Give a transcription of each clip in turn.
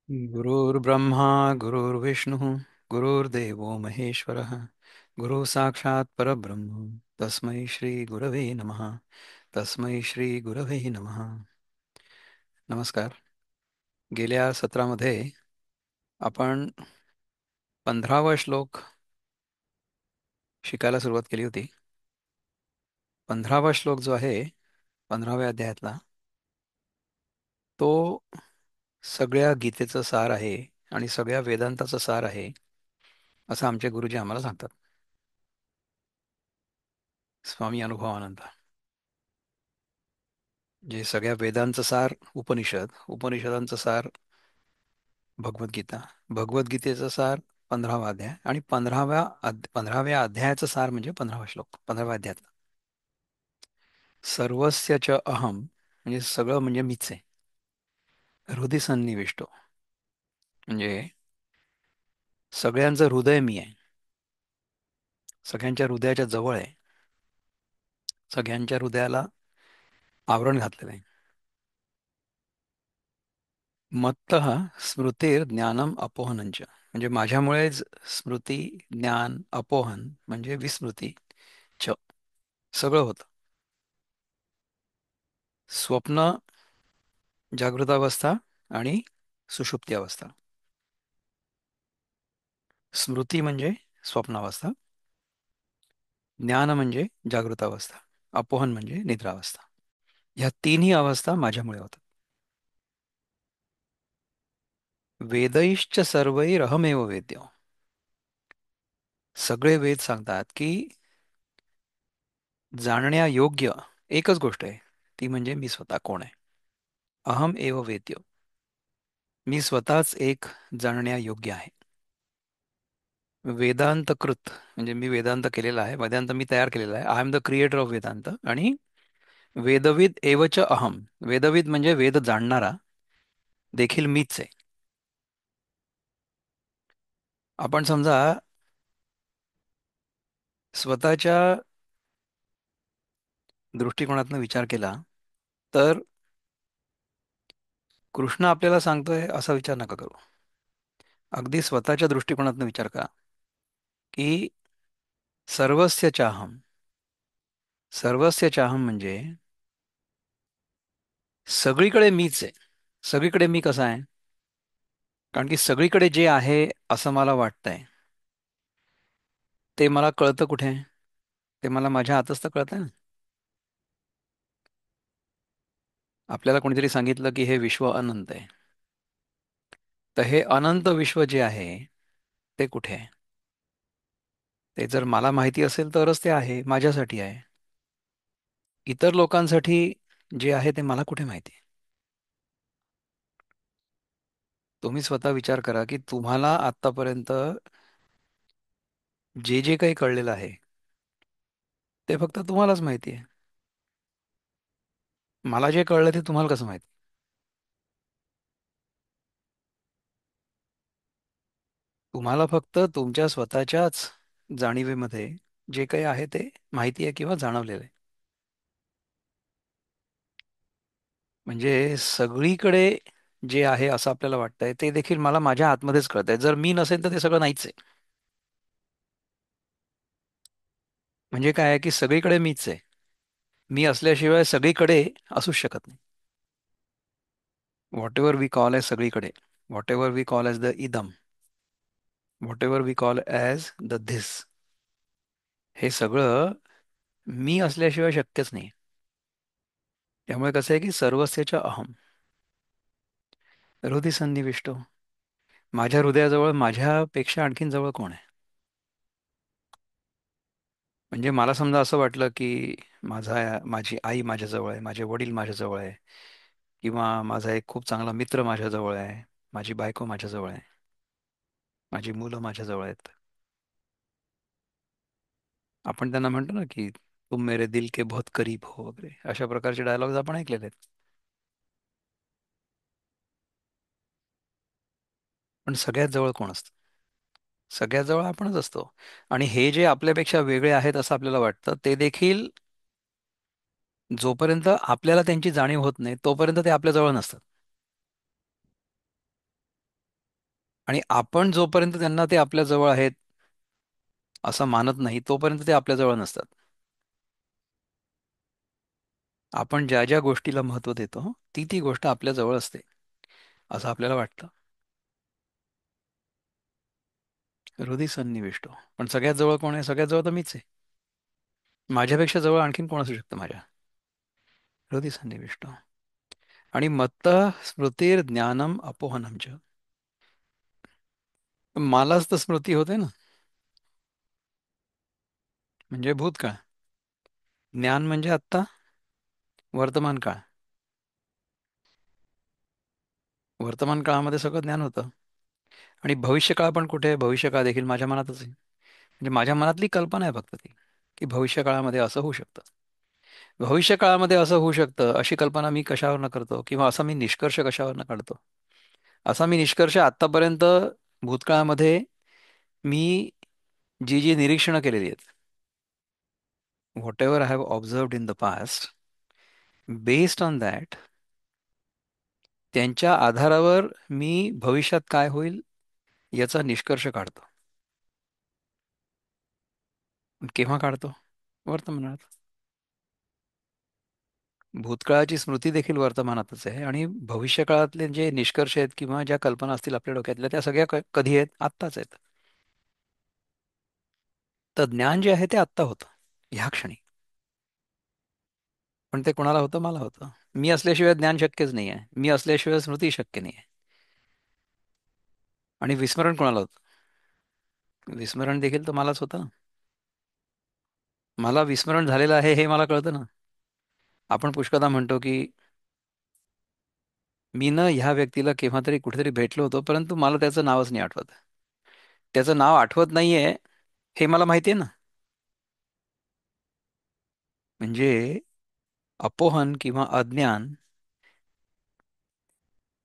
गुरुर्ब्रह्मा गुरुर्विष्णुः गुरुर्देवो महेश्वरः गुरुः साक्षात् परब्रह्म तस्मै श्री गुरवे नमः. तस्मै श्री गुरवे नमः. नमस्कार. गेल्या सत्रामध्ये आपण 15वा श्लोक शिकायला सुरुवात केली होती. 15वा श्लोक जो आहे 15व्या अध्यायातला, तो सगळ्या गीतेचं सार आहे आणि सगळ्या वेदांताचं सार आहे असं आमचे गुरुजी आम्हाला सांगतात. स्वामी अनुभवानंद. जे सगळ्या वेदांचं सार उपनिषद, उपनिषदांचं सार भगवद्गीता, भगवद्गीतेचं सार 15वा अध्याय आणि 15व्या अध्यायाचं सार म्हणजे 15वा श्लोक 15व्या अध्यायातला. सर्वस्य च अहम म्हणजे सगळं म्हणजे मीच आहे. हृदय सन्निविष्टो म्हणजे सगळ्यांचं हृदय मी आहे. सगळ्यांच्या हृदयाच्या जवळ आहे. सगळ्यांच्या हृदयाला आवरण घातलेलं आहे. मत्तः स्मृतीर ज्ञानम अपोहनंच म्हणजे माझ्यामुळेच स्मृती, ज्ञान, अपोहन म्हणजे विस्मृती च सगळं होतं. स्वप्न, जागृतावस्था आणि सुषुप्ती अवस्था. स्मृती म्हणजे स्वप्नावस्था, ज्ञान म्हणजे जागृतावस्था, अपोहन म्हणजे निद्रावस्था. ह्या तिन्ही अवस्था माझ्यामुळे होतात. वेदैश्च सर्वैरहमेव वेद्यो. सगळे वेद सांगतात की जाणण्यायोग्य एकच गोष्ट आहे, ती म्हणजे मी स्वतः कोण आहे. अहम एव वेद्यो. मी स्वतःच एक जाणण्यायोग्य आहे. वेदांत कृत म्हणजे मी वेदांत केलेला आहे. वेदांत मी तयार केलेला आहे. I am the creator of Vedanta. आणि वेदविद एवच अहम. वेदविद म्हणजे वेद जाणणारा देखील मीच आहे. आपण समजा स्वतःच्या दृष्टिकोनातून विचार केला तर कृष्ण आपल्याला सांगतोय असा विचार नका करू. अगदी स्वतःच्या दृष्टिकोनातून विचार करा की सर्वस्य चाहम. सर्वस्य चाहम म्हणजे सगळीकडे मीच आहे. सगळीकडे मी कसा आहे? कारण की सगळीकडे जे आहे असं मला वाटतंय ते मला कळतं कुठे? ते मला माझ्या आतच तर कळतंय ना. आपल्याला कोणीतरी सांगितलं की हे विश्व अनंत आहे. तर हे अनंत विश्व जे आहे ते कुठे आहे? ते जर मला माहिती असेल तरच ते आहे, माझ्यासाठी आहे. इतर लोकांसाठी जे आहे ते मला कुठे माहिती आहे? तुम्ही स्वतः विचार करा की तुम्हाला आत्तापर्यंत जे जे काही कळलेलं आहे ते फक्त तुम्हालाच माहिती आहे. मला जे कळलं ते तुम्हाला कसं माहिती? तुम्हाला फक्त तुमच्या स्वतःच्याच जाणीवेमध्ये जे काही आहे ते माहिती आहे किंवा जाणवलेलं आहे. म्हणजे सगळीकडे जे आहे असं आपल्याला वाटतंय ते देखील मला माझ्या आतमध्येच कळतंय. जर मी नसेल तर ते सगळं नाहीच आहे. म्हणजे काय आहे की सगळीकडे मीच आहे. मी असल्याशिवाय सगळीकडे असूच शकत नाही. Whatever we call as सगळीकडे, whatever we call as the इदम, whatever we call as the this, हे सगळं मी असल्याशिवाय शक्यच नाही. त्यामुळे कसं आहे की सर्वस्यच्या अहम. हृदय संनिविष्टो. माझ्या हृदयाजवळ माझ्यापेक्षा आणखीन जवळ कोण आहे? म्हणजे मला समजा असं वाटलं की माझी आई माझ्याजवळ आहे, माझे वडील माझ्याजवळ आहे, किंवा माझा एक खूप चांगला मित्र माझ्याजवळ आहे, माझी बायको माझ्याजवळ आहे, माझी मुलं माझ्याजवळ आहेत. आपण त्यांना म्हणतो ना की तुम मेरे दिल के बहुत करीब हो वगैरे अशा प्रकारचे डायलॉग्स आपण ऐकलेले आहेत. पण सगळ्यात जवळ कोण असतं? सगळ्यात जवळ आपणच असतो. आणि हे जे आपल्यापेक्षा वेगळे आहेत असं आपल्याला वाटतं ते देखील जोपर्यंत आपल्याला त्यांची जाणीव होत नाही तोपर्यंत ते आपल्या जवळ नसतात. आणि आपण जोपर्यंत त्यांना ते आपल्या जवळ आहेत असं मानत नाही तोपर्यंत ते आपल्या जवळ नसतात. आपण ज्या ज्या गोष्टीला महत्त्व देतो ती ती गोष्ट आपल्या जवळ असते असं आपल्याला वाटतं. हृदय सन्निविष्टो. पण सगळ्यात जवळ कोण आहे? सगळ्यात जवळ तर मीच आहे. माझ्यापेक्षा जवळ आणखीन कोण असू शकतं माझ्या? हृदय सन्निविष्टो. आणि मत्त स्मृतीर ज्ञानम अपोहनम च. मलाच तर स्मृती होते ना. म्हणजे भूतकाळ. ज्ञान म्हणजे आत्ता, वर्तमान काळ. वर्तमान काळामध्ये सगळं ज्ञान होतं. आणि भविष्यकाळ पण कुठे आहे? भविष्यकाळ देखील माझ्या मनातच आहे. म्हणजे माझ्या मनातली कल्पना आहे फक्त ती, की भविष्य काळामध्ये असं होऊ शकतं. भविष्य काळामध्ये असं होऊ शकतं अशी कल्पना मी कशावरनं करतो, किंवा असा मी निष्कर्ष कशावरनं काढतो? असा मी निष्कर्ष आत्तापर्यंत भूतकाळामध्ये मी जी जी निरीक्षणं केलेली आहेत, whatever I have observed in the past, based on that, त्यांच्या आधारावर मी भविष्यात काय होईल याचा निष्कर्ष काढतो. केव्हा काढतो? वर्तमानात. भूतकाळाची स्मृती देखील वर्तमानातच आहे, आणि भविष्य काळातले जे निष्कर्ष आहेत किंवा ज्या कल्पना असतील आपल्या डोक्यातल्या त्या सगळ्या कधी आहेत? आत्ताच आहेत. तर ज्ञान जे आहे ते आत्ता होतं, ह्या क्षणी. पण ते कोणाला होतं? मला होतं. मी असल्याशिवाय ज्ञान शक्यच नाही आहे. मी असल्याशिवाय स्मृती शक्य नाही आहे. आणि विस्मरण कोणाला होतं? विस्मरण देखील तर मलाच होतं ना. मला विस्मरण झालेलं आहे हे मला कळतं ना. आपण पुष्कदा म्हणतो की मी न ह्या व्यक्तीला केव्हा तरी कुठेतरी भेटलो होतो, परंतु मला त्याचं नावच नाही आठवत. त्याचं नाव आठवत नाहीये हे मला माहिती आहे ना. म्हणजे अपोहन किंवा अज्ञान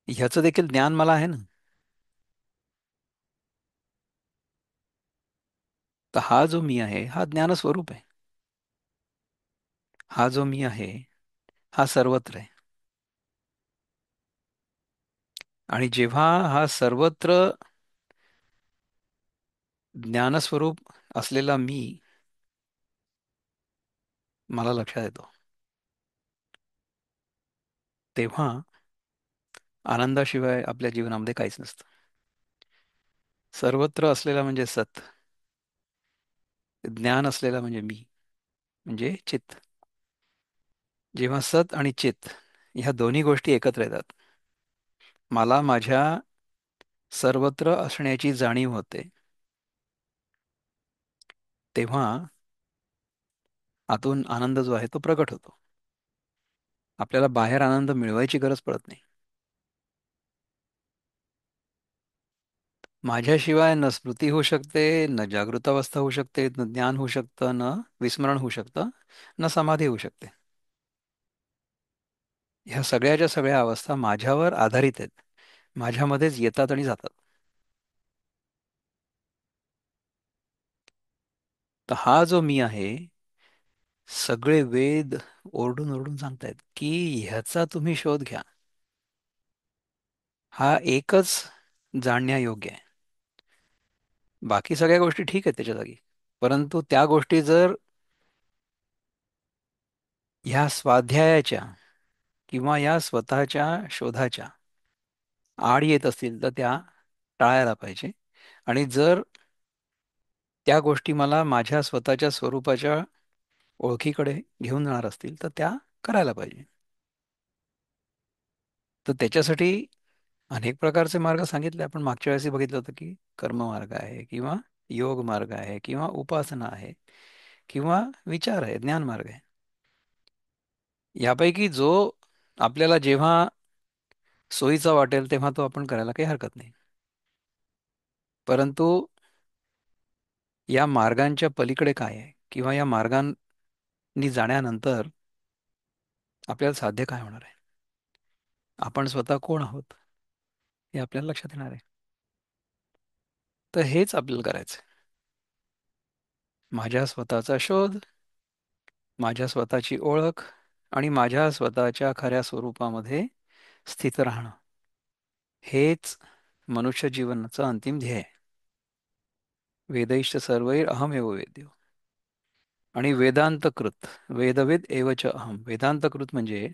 ह्याचं देखील ज्ञान मला आहे ना. तर हा जो मी आहे हा ज्ञानस्वरूप आहे. हा जो मी आहे हा सर्वत्र आहे. आणि जेव्हा हा सर्वत्र ज्ञानस्वरूप असलेला मी मला लक्षात येतो, तेव्हा आनंदाशिवाय आपल्या जीवनामध्ये काहीच नसतं. सर्वत्र असलेला म्हणजे सत, ज्ञान असलेला म्हणजे मी, म्हणजे चित्त. जेव्हा सत आणि चित्त ह्या दोन्ही गोष्टी एकत्र येतात, मला माझ्या सर्वत्र असण्याची जाणीव होते, तेव्हा आतून आनंद जो आहे तो प्रकट होतो. आपल्याला बाहेर आनंद मिळवायची गरज पडत नाही. माझ्याशिवाय न स्मृती होऊ शकते, न जागृत अवस्था होऊ शकते, न ज्ञान होऊ शकतं, न विस्मरण होऊ शकतं, न समाधी होऊ शकते. ह्या सगळ्याच्या सगळ्या अवस्था माझ्यावर आधारित आहेत. माझ्यामध्येच येतात आणि जातात. तर हा जो मी आहे, सगळे वेद ओरडून ओरडून सांगतायत की ह्याचा तुम्ही शोध घ्या. हा एकच जाणण्यायोग्य आहे. बाकी सगळ्या गोष्टी ठीक आहेत त्याच्या जागी, परंतु त्या गोष्टी जर ह्या स्वाध्यायाच्या किंवा या स्वतःच्या शोधाच्या आड येत असतील तर त्या टाळायला पाहिजे. आणि जर त्या गोष्टी मला माझ्या स्वतःच्या स्वरूपाच्या ओळखीकडे घेऊन जाणार असतील तर त्या करायला पाहिजे. तर त्याच्यासाठी अनेक प्रकारचे मार्ग सांगितले. आपण मागच्या वेळेस बघितलं होतं की कर्ममार्ग आहे, किंवा योग मार्ग आहे, किंवा उपासना आहे, किंवा विचार आहे, ज्ञान मार्ग आहे. यापैकी जो आपल्याला जेव्हा सोयीचा वाटेल तेव्हा तो आपण करायला काही हरकत नाही. परंतु या मार्गांच्या पलीकडे काय आहे, किंवा या मार्गांनी जाण्यानंतर आपल्याला साध्य काय होणार आहे, आपण स्वतः कोण आहोत हे आपल्याला लक्षात येणार आहे. तर हेच आपल्याला करायचं आहे. माझ्या स्वतःचा शोध, माझ्या स्वतःची ओळख, आणि माझ्या स्वतःच्या खऱ्या स्वरूपामध्ये स्थित राहणं, हेच मनुष्य जीवनाचं अंतिम ध्येय आहे. वेदैश्च सर्वैर अहमेव वेद्यो. आणि वेदांतकृत, वेदवेद एवच अहम. वेदांतकृत म्हणजे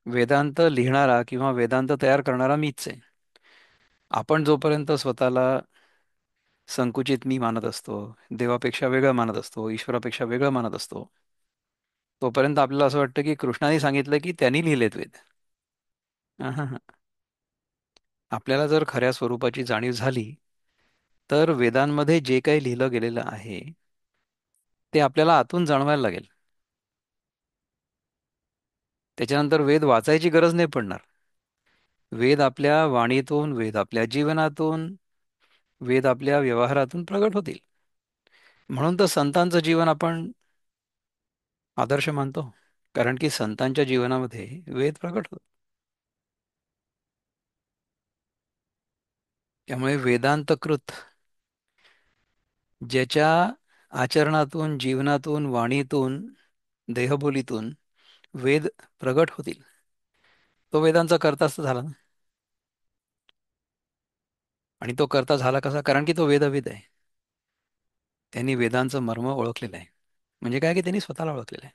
वेदांत लिहिणारा किंवा वेदांत तयार करणारा मीच आहे. आपण जोपर्यंत स्वतःला संकुचित मी मानत असतो, देवापेक्षा वेगळं मानत असतो, ईश्वरापेक्षा वेगळं मानत असतो, तोपर्यंत आपल्याला असं वाटतं की कृष्णाने सांगितलं की त्यांनी लिहिलेत वेद. अहं. आपल्याला जर खऱ्या स्वरूपाची जाणीव झाली, तर वेदांमध्ये जे काही लिहिलं गेलेलं आहे ते आपल्याला आतून जाणवायला लागेल. त्याच्यानंतर वेद वाचायची गरज नाही पडणार. वेद आपल्या वाणीतून, वेद आपल्या जीवनातून, वेद आपल्या व्यवहारातून प्रगट होतील. म्हणून तर संतांचं जीवन आपण आदर्श मानतो, कारण की संतांच्या जीवनामध्ये वेद प्रगट होत. त्यामुळे वेदांतकृत, ज्याच्या आचरणातून, जीवनातून, वाणीतून, देहबोलीतून वेद प्रगट होतील, तो वेदांचा कर्ताच तर झाला ना. आणि तो कर्ता झाला कसा? कारण की तो वेदविद आहे. त्यांनी वेदांचं मर्म ओळखलेलं आहे. म्हणजे काय, की त्यांनी स्वतःला ओळखलेलं आहे.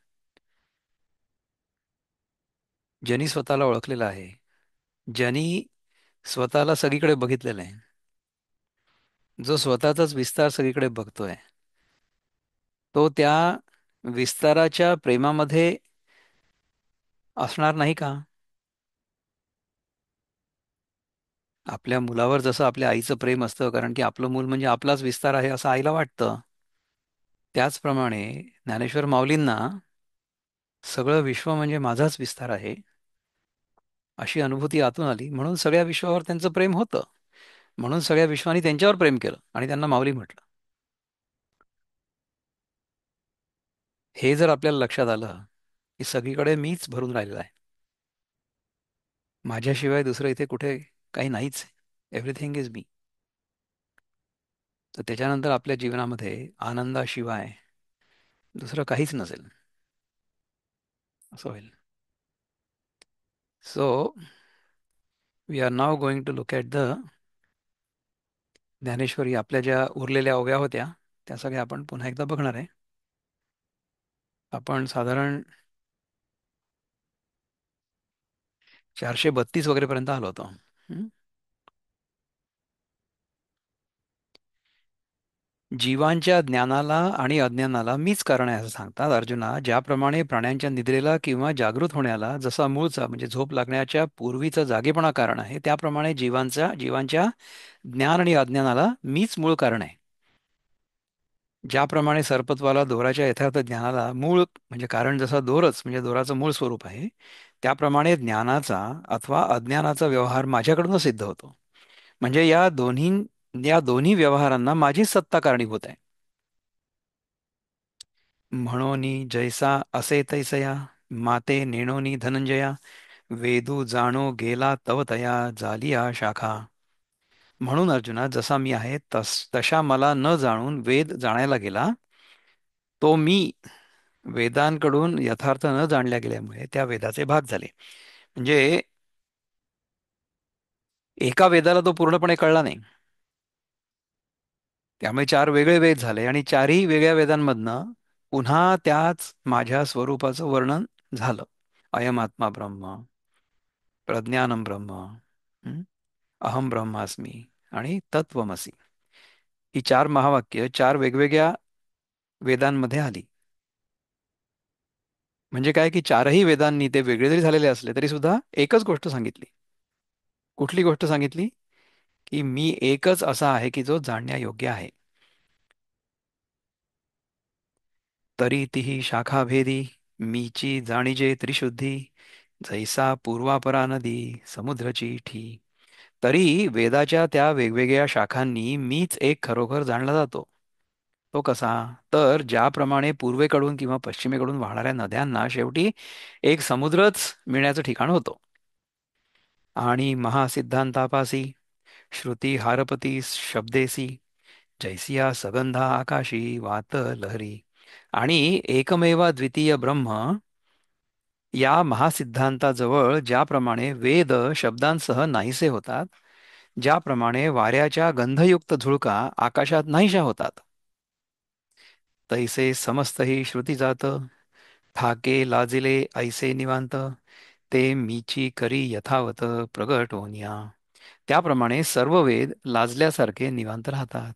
ज्यांनी स्वतःला ओळखलेलं आहे, ज्यांनी स्वतःला सगळीकडे बघितलेलं आहे, जो स्वतःचाच विस्तार सगळीकडे बघतोय, तो त्या विस्ताराच्या प्रेमामध्ये असणार नाही का? आपल्या मुलावर जसं आपल्या आईचं प्रेम असतं, कारण की आपलं मूल म्हणजे आपलाच विस्तार आहे असं आईला वाटतं. त्याचप्रमाणे ज्ञानेश्वर माऊलींना सगळं विश्व म्हणजे माझाच विस्तार आहे अशी अनुभूती आतून आली. म्हणून सगळ्या विश्वावर त्यांचं प्रेम होतं. म्हणून सगळ्या विश्वाने त्यांच्यावर प्रेम केलं आणि त्यांना माऊली म्हटलं. हे जर आपल्याला लक्षात आलं की सगळीकडे मीच भरून राहिलेला आहे, माझ्याशिवाय दुसरं इथे कुठे काही नाहीच, एव्हरीथिंग इज मी, तर त्याच्यानंतर आपल्या जीवनामध्ये आनंदाशिवाय दुसरं काहीच नसेल, असं होईल. So we are now going to look at the Dnyaneshwari. आपल्या ज्या उरलेल्या ओव्या होत्या त्या सगळ्या आपण पुन्हा एकदा बघणार आहे. आपण साधारण 432 वगैरे पर्यंत आलो होतो. हं? जीवांच्या ज्ञानाला आणि अज्ञानाला मीच कारण आहे असं सांगतात. अर्जुना, ज्याप्रमाणे प्राण्यांच्या निद्रेला किंवा जागृत होण्याला जसा मूळचा म्हणजे झोप लागण्याच्या पूर्वीचा जागेपणा कारण आहे, त्याप्रमाणे जीवांच्या ज्ञान आणि अज्ञानाला मीच मूळ कारण आहे. ज्याप्रमाणे सरपत्वाला दोराच्या यथार्थ ज्ञानाला मूळ म्हणजे कारण जसा दोरच म्हणजे दोराचं मूळ स्वरूप आहे, त्याप्रमाणे ज्ञानाचा अथवा अज्ञानाचा व्यवहार माझ्याकडूनच सिद्ध होतो. म्हणजे या दोन्ही व्यवहारांना माझीच सत्ता कारणीभूत आहे. म्हणोनी जैसा असे तैसया, माते नेणोनी धनंजया, वेदू जाणो गेला तव तया, जालिया शाखा. म्हणून अर्जुना, जसा मी आहे तशा मला न जाणून वेद जाणायला गेला, तो मी वेदांकडून यथार्थ न जाणल्या गेल्यामुळे त्या वेदाचे भाग झाले. म्हणजे एका वेदाला तो पूर्णपणे कळला नाही, त्यामुळे चार वेगळे वेद झाले आणि चारही वेगळ्या वेदांमधनं पुन्हा त्याच माझ्या स्वरूपाचं वर्णन झालं. अयम आत्मा ब्रह्म, प्रज्ञानम ब्रह्म, हं? अहम ब्रह्मास्मी आणि तत्वमसी. ही चार महावाक्य चार वेगवेगळ्या वेदांमध्ये आली. म्हणजे काय, की चारही वेदांनी ते वेगळे जरी झालेले असले तरी सुद्धा एकच गोष्ट सांगितली. कुठली गोष्ट सांगितली? की मी एकच असा आहे की जो जाणण्यायोग्य आहे. तरी तिही शाखाभेदी, मीची जाणीजे त्रिशुद्धी, जैसा पूर्वापरा नदी समुद्रची ठी. तरी वेदाच्या त्या वेगवेगळ्या शाखांनी मीच एक खरोखर जाणला जातो. तो कसा? तर ज्याप्रमाणे पूर्वेकडून किंवा पश्चिमेकडून वाहणाऱ्या नद्यांना शेवटी एक समुद्रच मिळण्याचं ठिकाण होतं. आणि महासिद्धांतापासी श्रुती हारपती शब्देसी, जैसिया सगंधा आकाशी वात लहरी. आणि एकमेवा द्वितीय ब्रह्म या महासिद्धांताजवळ ज्याप्रमाणे वेद शब्दांसह नाहीसे होतात, ज्याप्रमाणे वाऱ्याच्या गंधयुक्त झुळका आकाशात नाहीशा होतात, तैसे समस्तही श्रुती जात, ठाके लाजिले ऐसे निवांत, ते मीची करी यथावत प्रगट होनिया. त्याप्रमाणे सर्व वेद लाजल्यासारखे निवांत राहतात.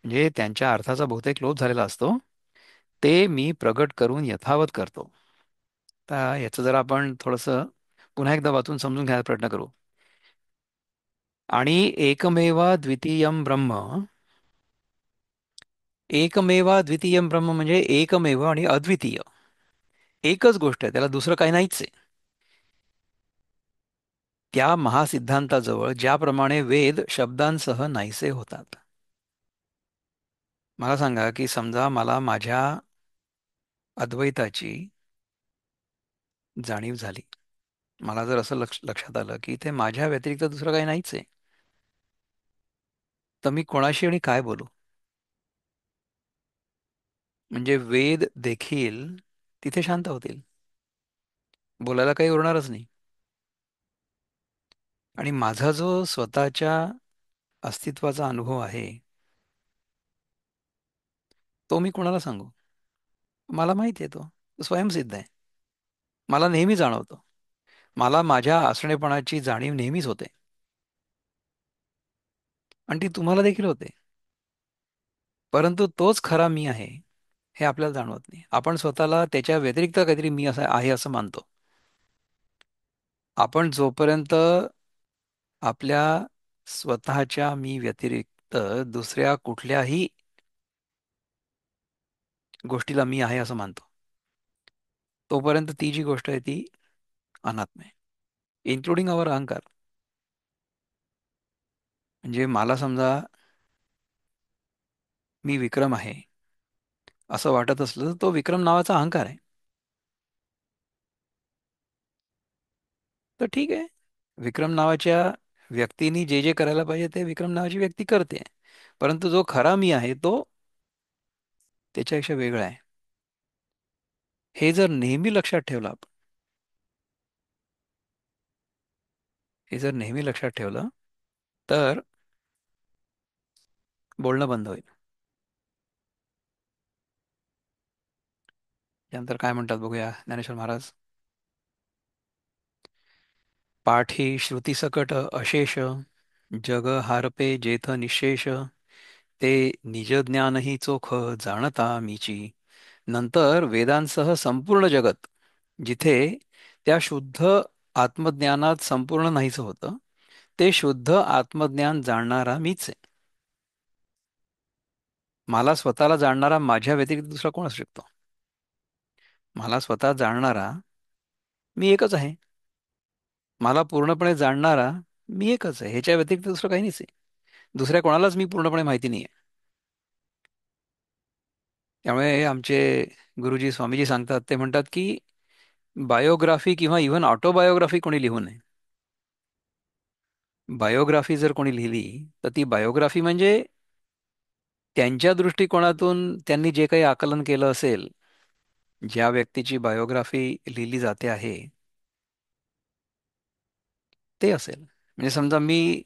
म्हणजे त्यांच्या अर्थाचा बहुतेक लोप झालेला असतो. ते मी प्रगट करून यथावत करतो. आता याचं जर आपण थोडंसं पुन्हा एकदा वाचून समजून घ्यायचा प्रयत्न करू. आणि एकमेवा द्वितीयम ब्रह्म, एकमेवा द्वितीयम ब्रह्म म्हणजे एकमेव आणि अद्वितीय, एकच गोष्ट आहे, त्याला दुसरं काही नाहीच आहे. त्या महासिद्धांताजवळ ज्याप्रमाणे वेद शब्दांसह नाहीसे होतात. मला सांगा की समजा मला माझ्या अद्वैताची जाणीव झाली. मला जर असं लक्षात आलं की ते माझ्या व्यतिरिक्त दुसरं काही नाहीच आहे, तर मी कोणाशी आणि काय बोलू? म्हणजे वेद देखील तिथे शांत होतील, बोलायला काही उरणारच नाही. आणि माझा जो स्वतःच्या अस्तित्वाचा अनुभव आहे, तो मी कोणाला सांगू? मला माहिती आहे, तो स्वयंसिद्ध आहे. मला नेहमी जाणवतो. मला माझ्या असणेपणाची जाणीव नेहमीच होते. आणि ती तुम्हाला देखील होते. परंतु तोच खरा मी आहे हे आपल्याला जाणवत नाही. आपण स्वतःला त्याच्या व्यतिरिक्त काहीतरी मी असं आहे असं मानतो. आपण जोपर्यंत आपल्या स्वतःच्या मी व्यतिरिक्त दुसऱ्या कुठल्याही गोष्टीला मी आहे असं मानतो, तोपर्यंत ती जी गोष्ट आहे ती अनात्म आहे, इन्क्लुडिंग अवर अहंकार. म्हणजे मला समजा मी विक्रम आहे असं वाटत असलं, तर तो विक्रम नावाचा अहंकार आहे. तर ठीक आहे, विक्रम नावाच्या व्यक्तीने जे जे करायला पाहिजे ते विक्रम नावाची व्यक्ती करते. परंतु जो खरा मी आहे तो त्याच्यापेक्षा वेगळा आहे. हे जर नेहमी लक्षात ठेवलं आपण, हे जर नेहमी लक्षात ठेवलं, तर बोलणं बंद होईल. त्यानंतर काय म्हणतात बघूया ज्ञानेश्वर महाराज. पाठी श्रुतीसकट अशेष, जग हारपे जेथ निशेष, ते निज ज्ञानही चोख जाणता मीची. नंतर वेदांसह संपूर्ण जगत, जिथे त्या शुद्ध आत्मज्ञानात संपूर्ण नाहीचं होतं, ते शुद्ध आत्मज्ञान जाणणारा मीच आहे. मला स्वतःला जाणणारा माझ्या व्यतिरिक्त दुसरा कोण असू शकतो? मला स्वतः जाणणारा मी एकच आहे. मला पूर्णपणे जाणणारा मी एकच आहे. ह्याच्या व्यतिरिक्त दुसरं काही नाहीच आहे. दुसऱ्या कोणालाच मी पूर्णपणे माहिती नाही आहे. त्यामुळे आमचे गुरुजी स्वामीजी सांगतात, ते म्हणतात की बायोग्राफी किंवा इव्हन ऑटोबायोग्राफी कोणी लिहू नये. बायोग्राफी जर कोणी लिहिली, तर ती बायोग्राफी म्हणजे त्यांच्या दृष्टिकोनातून त्यांनी जे काही आकलन केलं असेल, ज्या व्यक्तीची बायोग्राफी लिहिली जाते आहे ते असेल. म्हणजे समजा मी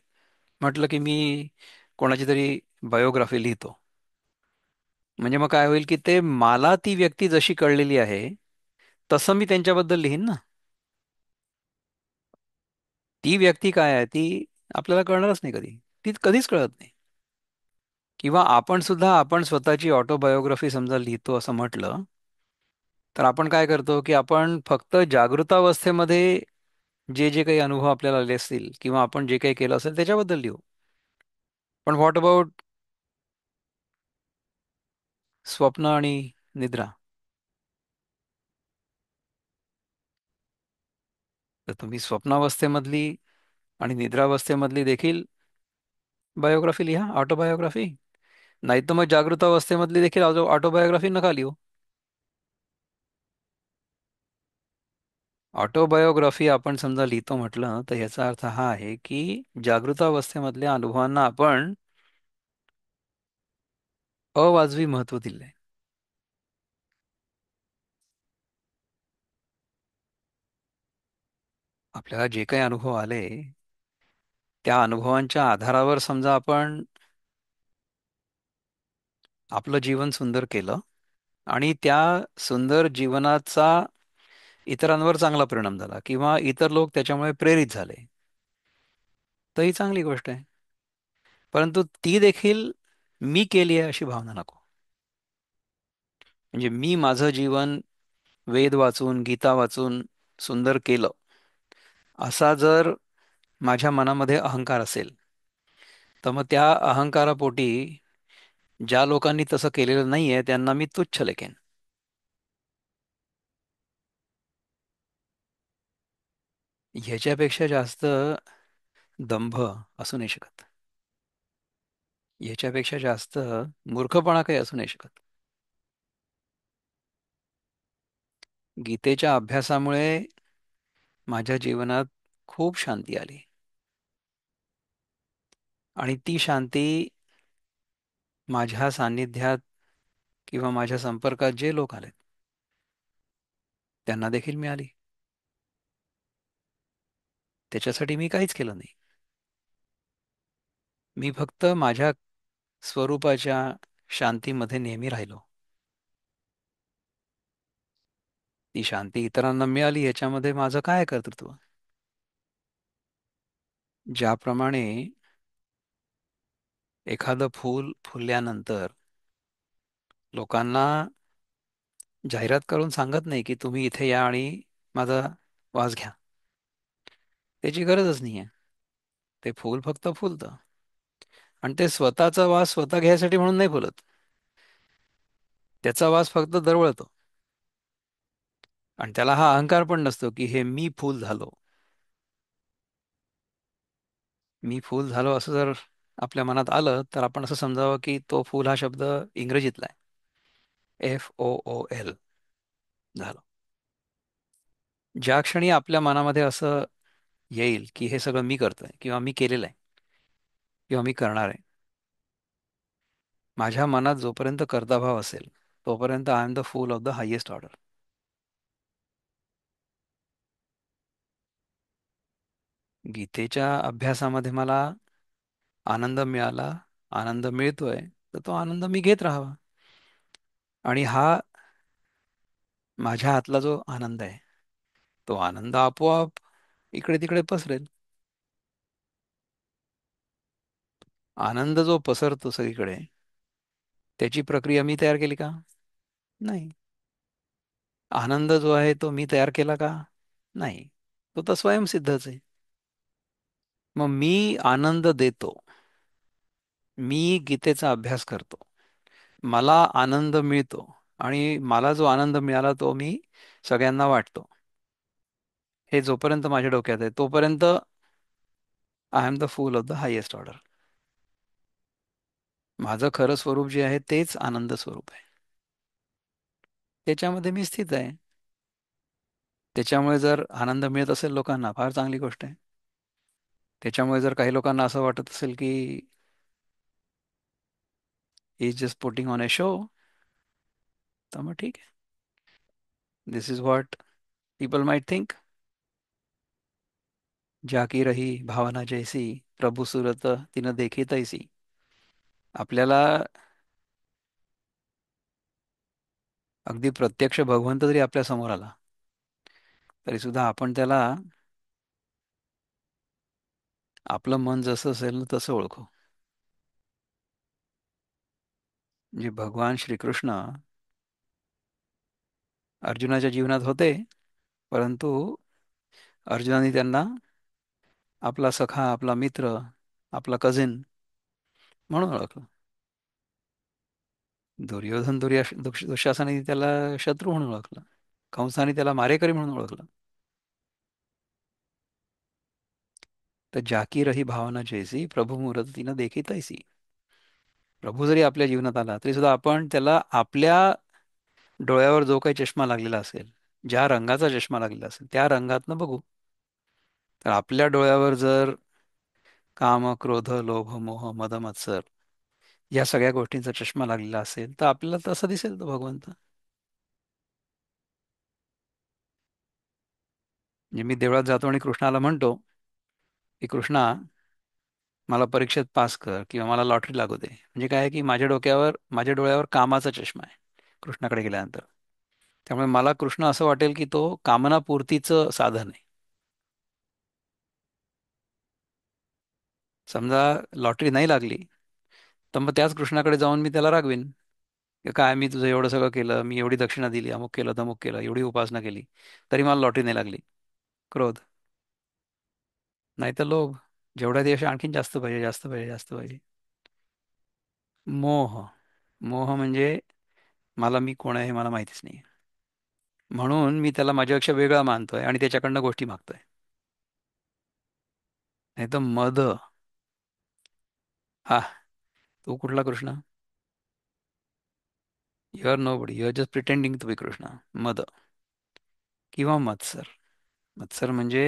म्हटलं की मी कोणाची तरी बायोग्राफी लिहितो, म्हणजे मग काय होईल की ते मला ती व्यक्ती जशी कळलेली आहे तसं मी त्यांच्याबद्दल लिहीन ना. ती व्यक्ती काय आहे ती आपल्याला कळणारच नाही कधी. ती कधीच कळत नाही. किंवा आपण सुद्धा आपण स्वतःची ऑटोबायोग्राफी समजा लिहितो असं म्हटलं, तर आपण काय करतो की आपण फक्त जागृतावस्थेमध्ये जे जे काही अनुभव आपल्याला आले असतील किंवा आपण जे काही केलं असेल त्याच्याबद्दल लिहू. पण व्हॉट अबाउट स्वप्न आणि निद्रा? तर तुम्ही स्वप्नावस्थेमधली आणि निद्रावस्थेमधली देखील बायोग्राफी लिहा, ऑटोबायोग्राफी. नाही तर मग जागृत अवस्थेमधली देखील ऑटोबायोग्राफी नका लिहू. ऑटोबायोग्राफी आपण समजा लिहितो म्हटलं, तर याचा अर्थ हा आहे की जागृत अवस्थेमधल्या अनुभवांना आपण अवाजवी महत्व दिलंय. आपल्याला जे काही अनुभव आले त्या अनुभवांच्या आधारावर समजा आपण आपलं जीवन सुंदर केलं आणि त्या सुंदर जीवनाचा इतरांवर चांगला परिणाम झाला किंवा इतर लोक त्याच्यामुळे प्रेरित झाले, तर ही चांगली गोष्ट आहे. परंतु ती देखील मी केली आहे अशी भावना नको. म्हणजे मी माझं जीवन वेद वाचून, गीता वाचून सुंदर केलं, असा जर माझ्या मनामध्ये अहंकार असेल, तर मग त्या अहंकारापोटी ज्या लोकांनी तसं केलेलं नाहीये त्यांना मी तुच्छ लेखेन. ह्याच्यापेक्षा जास्त दंभ असू नाही शकत. ह्याच्यापेक्षा जास्त मूर्खपणा काही असू नाही शकत. गीतेच्या अभ्यासामुळे माझ्या जीवनात खूप शांती आली आणि ती शांती माझ्या सान्निध्यात किंवा माझ्या संपर्कात जे लोक आलेत त्यांना देखील मिळाली. त्याच्यासाठी मी काहीच केलं नाही. मी फक्त माझ्या स्वरूपाच्या शांतीमध्ये नेहमी राहिलो. ती शांती इतरांना मिळाली याच्यामध्ये माझं काय कर्तृत्व. ज्याप्रमाणे एखादं फूल फुलल्यानंतर लोकांना जाहिरात करून सांगत नाही की तुम्ही इथे या आणि माझा वास घ्या, त्याची गरजच नाहीये. ते फूल फक्त फुलतं आणि ते स्वतःचा वास स्वतः घ्यायसाठी म्हणून नाही फुलत. त्याचा वास फक्त दरवळतो आणि त्याला हा अहंकार पण नसतो की हे मी फूल झालो. मी फूल झालो असं जर आपल्या मनात आलं तर आपण असं समजावं की तो फूल हा शब्द इंग्रजीतला आहे, FOOL झालं. ज्या क्षणी आपल्या मनामध्ये असं येईल की हे सगळं मी करतोय किंवा मी केलेलं आहे किंवा मी करणार आहे, माझ्या मनात जोपर्यंत कर्ताभाव असेल तोपर्यंत I am the fool of the highest order. गीतेच्या अभ्यासामध्ये मला आनंद मिळाला, आनंद मिळतोय, तर तो आनंद मी घेत राहावा. आणि हा माझ्या हातला जो आनंद आहे तो आनंद आपोआप इकडे तिकडे पसरेल. आनंद जो पसरतो सगळीकडे त्याची प्रक्रिया मी तयार केली का? नाही. आनंद जो आहे तो मी तयार केला का? नाही. तो तर स्वयंसिद्धच आहे. मग मी आनंद देतो, मी गीतेचा अभ्यास करतो, मला आनंद मिळतो आणि मला जो आनंद मिळाला तो मी सगळ्यांना वाटतो. हे जोपर्यंत माझ्या डोक्यात आहे तोपर्यंत I am the fool of the highest order. माझं खरं स्वरूप जे आहे तेच आनंद स्वरूप आहे. त्याच्यामध्ये मी स्थित आहे. त्याच्यामुळे जर आनंद मिळत असेल लोकांना, फार चांगली गोष्ट आहे. त्याच्यामुळे जर काही लोकांना असं वाटत असेल की is just putting on a show, तर मग ठीक आहे. This is what people might think. जाकी रही भावना जैसी, प्रभू सुरत तिनं देखी तैसी. आपल्याला अगदी प्रत्यक्ष भगवंत जरी आपल्या समोर आला तरी सुद्धा आपण त्याला आपलं मन जसं असेल ना तसं ओळखू. म्हणजे भगवान श्रीकृष्ण अर्जुनाच्या जीवनात होते, परंतु अर्जुनाने त्यांना आपला सखा, आपला मित्र, आपला कझिन म्हणून ओळखलं. दुर्योधन दुःशासनाने त्याला शत्रू म्हणून ओळखलं. कंसाने त्याला मारेकरी म्हणून ओळखलं. तर जाकी रही भावना जैसी, प्रभू मुरत तिनं देखी तैसी. प्रभू जरी आपल्या जीवनात आला तरी सुद्धा आपण त्याला आपल्या डोळ्यावर जो काही चष्मा लागलेला असेल, ज्या रंगाचा चष्मा लागलेला असेल त्या रंगातनं बघू. तर आपल्या डोळ्यावर जर काम, क्रोध, लोभ, मोह, मद, मत्सर या सगळ्या गोष्टींचा चष्मा लागलेला असेल तर आपल्याला तसं दिसेल तो भगवंत. म्हणजे मी देवळात जातो आणि कृष्णाला म्हणतो की कृष्णा, मला परीक्षेत पास कर किंवा मला लॉटरी लागू दे. म्हणजे काय आहे की माझ्या डोळ्यावर कामाचा चष्मा आहे कृष्णाकडे गेल्यानंतर. त्यामुळे मला कृष्ण असं वाटेल की तो कामनापूर्तीचं साधन आहे. समजा लॉटरी नाही लागली, तर मग त्याच कृष्णाकडे जाऊन मी त्याला रागवीन, की काय मी तुझं एवढं सगळं केलं, मी एवढी दक्षिणा दिली, अमुक केलं तमुक केलं, एवढी उपासना केली, तरी मला लॉटरी नाही लागली. क्रोध. नाही तर लोभ. जेवढा यश आणखीन जास्त पाहिजे, जास्त पाहिजे, जास्त पाहिजे. मोह. मोह म्हणजे मला मी कोण आहे हे मला माहितीच नाही. म्हणून मी त्याला माझ्यापेक्षा वेगळा मानतोय आणि त्याच्याकडनं गोष्टी मागतोय. नाही तर मद. हा. तू कुठला Krishna? You are nobody, you are just pretending to be Krishna. मद किंवा मत्सर. मत्सर म्हणजे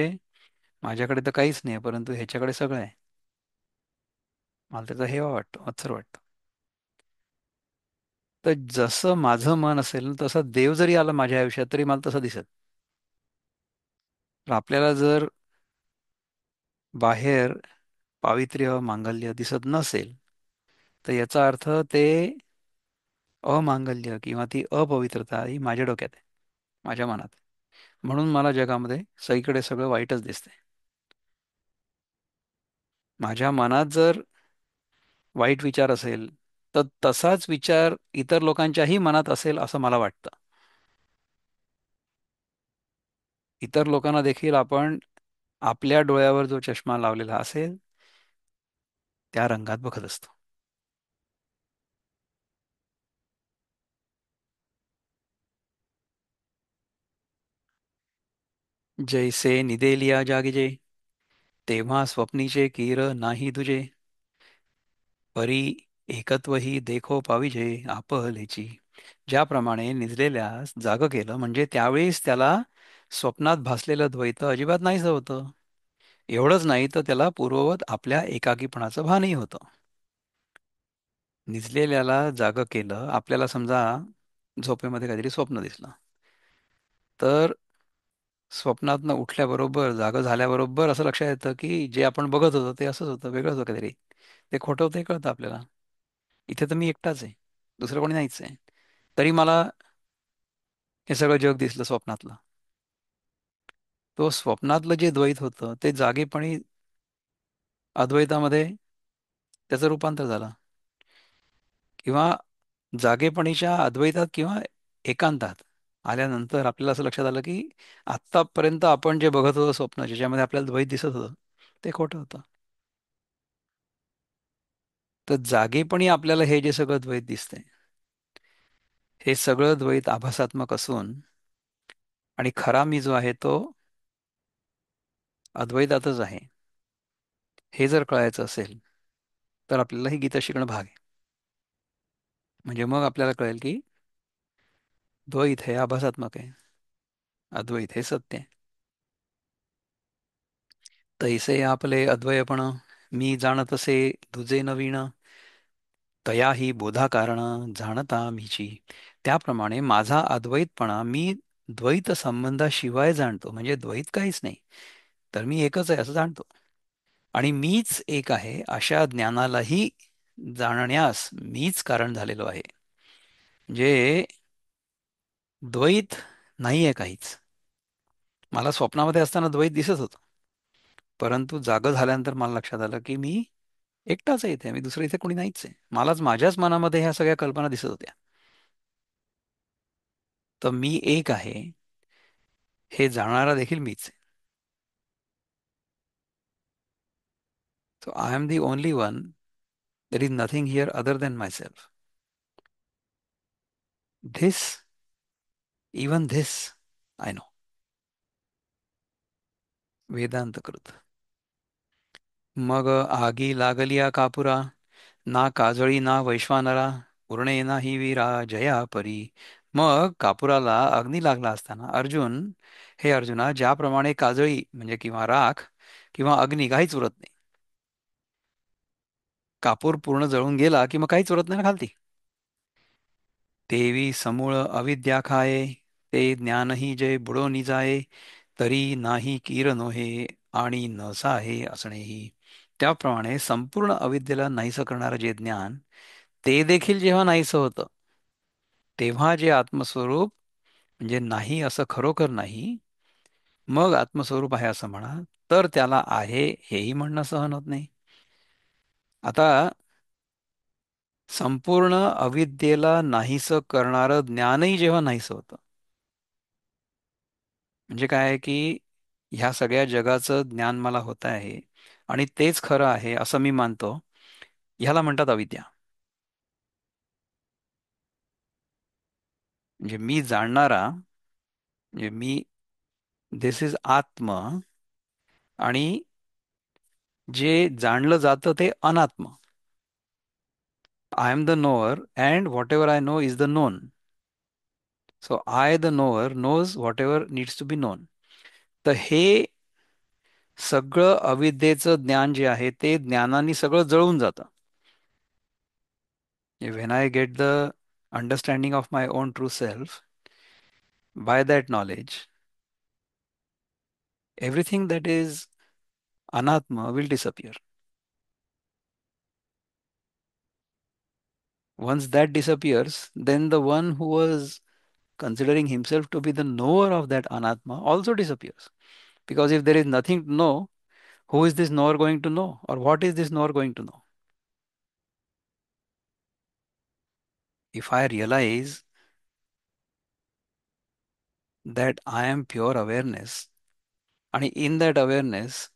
माझ्याकडे तर काहीच नाही परंतु ह्याच्याकडे सगळं आहे. मला त्याचा हेवा वाटतो, मत्सर वाटतो. तर जसं माझं मन असेल तसं देव जरी आला माझ्या आयुष्यात तरी मला तसं दिसत. तर आपल्याला जर बाहेर पावित्र्य मांगल्य दिसत नसेल, तर याचा अर्थ ते अमांगल्य किंवा ती अपवित्रता ही माझ्या डोक्यात आहे, माझ्या मनात आहे. म्हणून मला जगामध्ये सगळीकडे सगळं वाईटच दिसतंय. माझ्या मनात जर वाईट विचार असेल, तर तसाच विचार इतर लोकांच्याही मनात असेल असं मला वाटतं. इतर लोकांना देखील आपण आपल्या डोळ्यावर जो चष्मा लावलेला असेल त्या रंगात बघत असतो. जैसे निदेलिया जागिजे, तेव्हा स्वप्नीचे कीर नाही तुझे, परी एकत्व ही देखो पाविजे आपलेची. ज्याप्रमाणे निजलेल्यास जाग केलं म्हणजे त्यावेळेस त्याला स्वप्नात भासलेलं द्वैत अजिबात नाहीसं होतं. एवढंच नाही तर त्याला पूर्ववत आपल्या एकाकीपणाचं भानही होतं. निजलेल्याला जाग केलं, आपल्याला समजा झोपेमध्ये काहीतरी स्वप्न दिसलं, तर स्वप्नातनं उठल्याबरोबर जागं झाल्याबरोबर असं लक्षात येतं की जे आपण बघत होतो ते असंच होतं, वेगळंच होतं काहीतरी. ते खोटं होतं हे कळतं आपल्याला. इथे तर मी एकटाच आहे, दुसरं कोणी नाहीच आहे. तरी मला हे सगळं जग दिसलं स्वप्नातलं. तो स्वप्नातलं जे द्वैत होतं ते जागेपणी अद्वैतामध्ये त्याचं रूपांतर झालं. किंवा जागेपणीच्या अद्वैतात किंवा एकांतात आल्यानंतर आपल्याला असं लक्षात आलं की आत्तापर्यंत आपण जे बघत होतो स्वप्न ज्याच्यामध्ये आपल्याला द्वैत दिसत होतं ते खोटं होतं. तर जागेपणी आपल्याला हे जे सगळं द्वैत दिसतंय, हे सगळं द्वैत आभासात्मक असून आणि खरा मी जो आहे तो अद्वैतातच आहे, हे जर कळायचं असेल तर आपल्याला ही गीता शिकणं भाग आहे. म्हणजे मग आपल्याला कळेल की द्वैत हे आभासात्मक आहे, अद्वैत हे सत्य आहे. तैसे आपले अद्वयपण मी जाणतसे तुझे नवीन, तया ही बोधा कारण जाणता मीची. त्याप्रमाणे माझा अद्वैतपणा मी द्वैत संबंधाशिवाय जाणतो. म्हणजे द्वैत काहीच नाही, तर मी एकच आहे असं जाणतो. आणि मीच एक आहे अशा ज्ञानालाही जाणण्यास मीच कारण झालेलो आहे. म्हणजे द्वैत नाही आहे काहीच. मला स्वप्नामध्ये असताना द्वैत दिसत होतं, परंतु जागं झाल्यानंतर मला लक्षात आलं की मी एकटाच आहे इथे, मी दुसरं इथे कोणी नाहीच आहे. मलाच माझ्याच मनामध्ये ह्या सगळ्या कल्पना दिसत होत्या. तर मी एक आहे हे जाणणारा देखील मीच आहे. So I am the only one. There is nothing here other than myself. This, even this I know. Vedanta कृत. मग आगी लागलिया कापुरा, ना काजळी ना वैश्वानरा, उरणे नाही वीरा जया परी. मग कापुराला अग्नी लागला असताना अर्जुन, हे अर्जुना, ज्याप्रमाणे काजळी म्हणजे किंवा राख किंवा अग्नी काहीच उरत नाही. कापूर पूर्ण जळून गेला की मग काहीच उरत नाही ना खालती. तेवी समूळ अविद्या खाये, ते ज्ञानही जे बुडोनी जाये, तरी नाही कीर नोहे आणि न साहे असणेही. त्याप्रमाणे संपूर्ण अविद्येला नाहीसं करणारं जे ज्ञान, ते देखील जेव्हा नाहीसं होतं, तेव्हा जे आत्मस्वरूप म्हणजे नाही असं खरोखर नाही, मग आत्मस्वरूप आहे असं म्हणा, तर त्याला आहे हेही म्हणणं सहन होत नाही. आता संपूर्ण अविद्येला नाहीसं करणारं ज्ञानही जेव्हा नाहीसं होतं, म्हणजे काय आहे की ह्या सगळ्या जगाचं ज्ञान मला होत आहे आणि तेच खरं आहे असं मी मानतो, ह्याला म्हणतात अविद्या. म्हणजे मी जाणणारा, म्हणजे मी, दिस इज आत्म, आणि जे जाणलं जातं ते अनात्म. I am the knower and whatever I know is the known. So I the knower knows whatever needs to be known. तर हे सगळं अविद्येचं ज्ञान जे आहे ते ज्ञानाने सगळं जळून जातं. When I get the understanding of my own true self by that knowledge, everything that is anatma will disappear. Once that disappears, then the one who was considering himself to be the knower of that anatma also disappears. Because if there is nothing to know, who is this knower going to know? Or what is this knower going to know? If I realize that I am pure awareness, and in that awareness,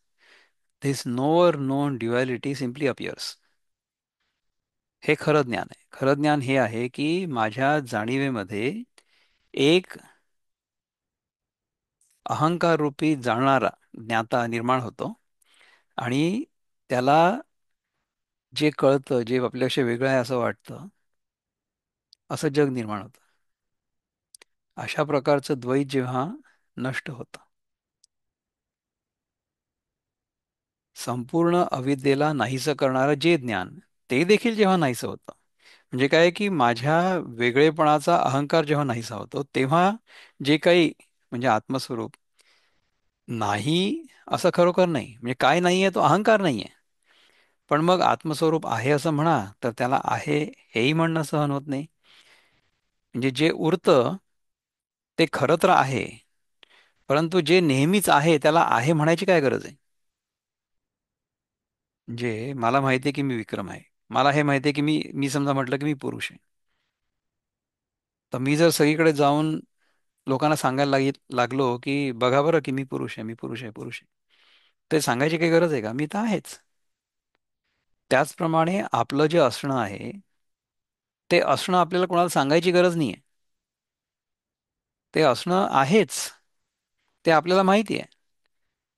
this knower known duality simply appears. हे खरं ज्ञान आहे. खरं ज्ञान हे आहे की माझ्या जाणीवेमध्ये एक अहंकार रूपी जाणणारा ज्ञाता निर्माण होतो आणि त्याला जे कळतं, जे आपल्यापेक्षा वेगळं आहे असं वाटतं, असं जग निर्माण होतं. अशा प्रकारचं द्वैत जेव्हा नष्ट होतं, संपूर्ण अविद्येला नाहीसं करणारं जे ज्ञान, ते देखील जेव्हा नाहीसं होतं, म्हणजे काय की माझ्या वेगळेपणाचा अहंकार जेव्हा नाहीसा होतो, तेव्हा जे काही म्हणजे आत्मस्वरूप नाही असं खरोखर नाही, म्हणजे काय नाहीये तो अहंकार नाहीये. पण मग आत्मस्वरूप आहे असं म्हणा, तर त्याला आहे हेही म्हणणं सहन होत नाही. म्हणजे जे उरतं ते खरं तर आहे, परंतु जे नेहमीच आहे त्याला आहे म्हणायची काय गरज आहे? म्हणजे मला माहिती आहे की मी विक्रम आहे. मला हे माहिती आहे की मी समजा म्हटलं की मी पुरुष आहे. तर मी जर सगळीकडे जाऊन लोकांना सांगायला लागलो की बघा बरं की मी पुरुष आहे, मी पुरुष आहे, पुरुष आहे. ते सांगायची काही गरज आहे का? मी तर आहेच. त्याचप्रमाणे आपलं जे असणं आहे, ते असणं आपल्याला कोणाला सांगायची गरज नाहीये. ते असणं आहेच. ते आपल्याला माहिती आहे.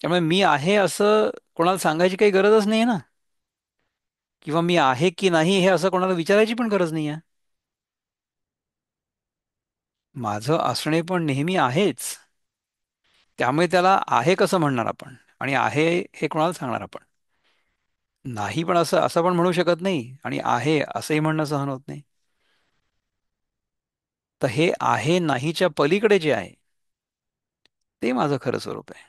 त्यामुळे मी आहे असं कोणाला सांगायची काही गरजच नाही ना. किंवा मी आहे की नाही हे असं कोणाला विचारायची पण गरज नाही आहे. माझं असणे पण नेहमी आहेच. त्यामुळे त्याला आहे कसं म्हणणार आपण, आणि आहे हे कोणाला सांगणार आपण? नाही पण असं असं पण म्हणू शकत नाही, आणि आहे असंही म्हणणं सहन होत नाही. तर हे आहे नाहीच्या पलीकडे जे आहे, ते माझं खरं स्वरूप आहे.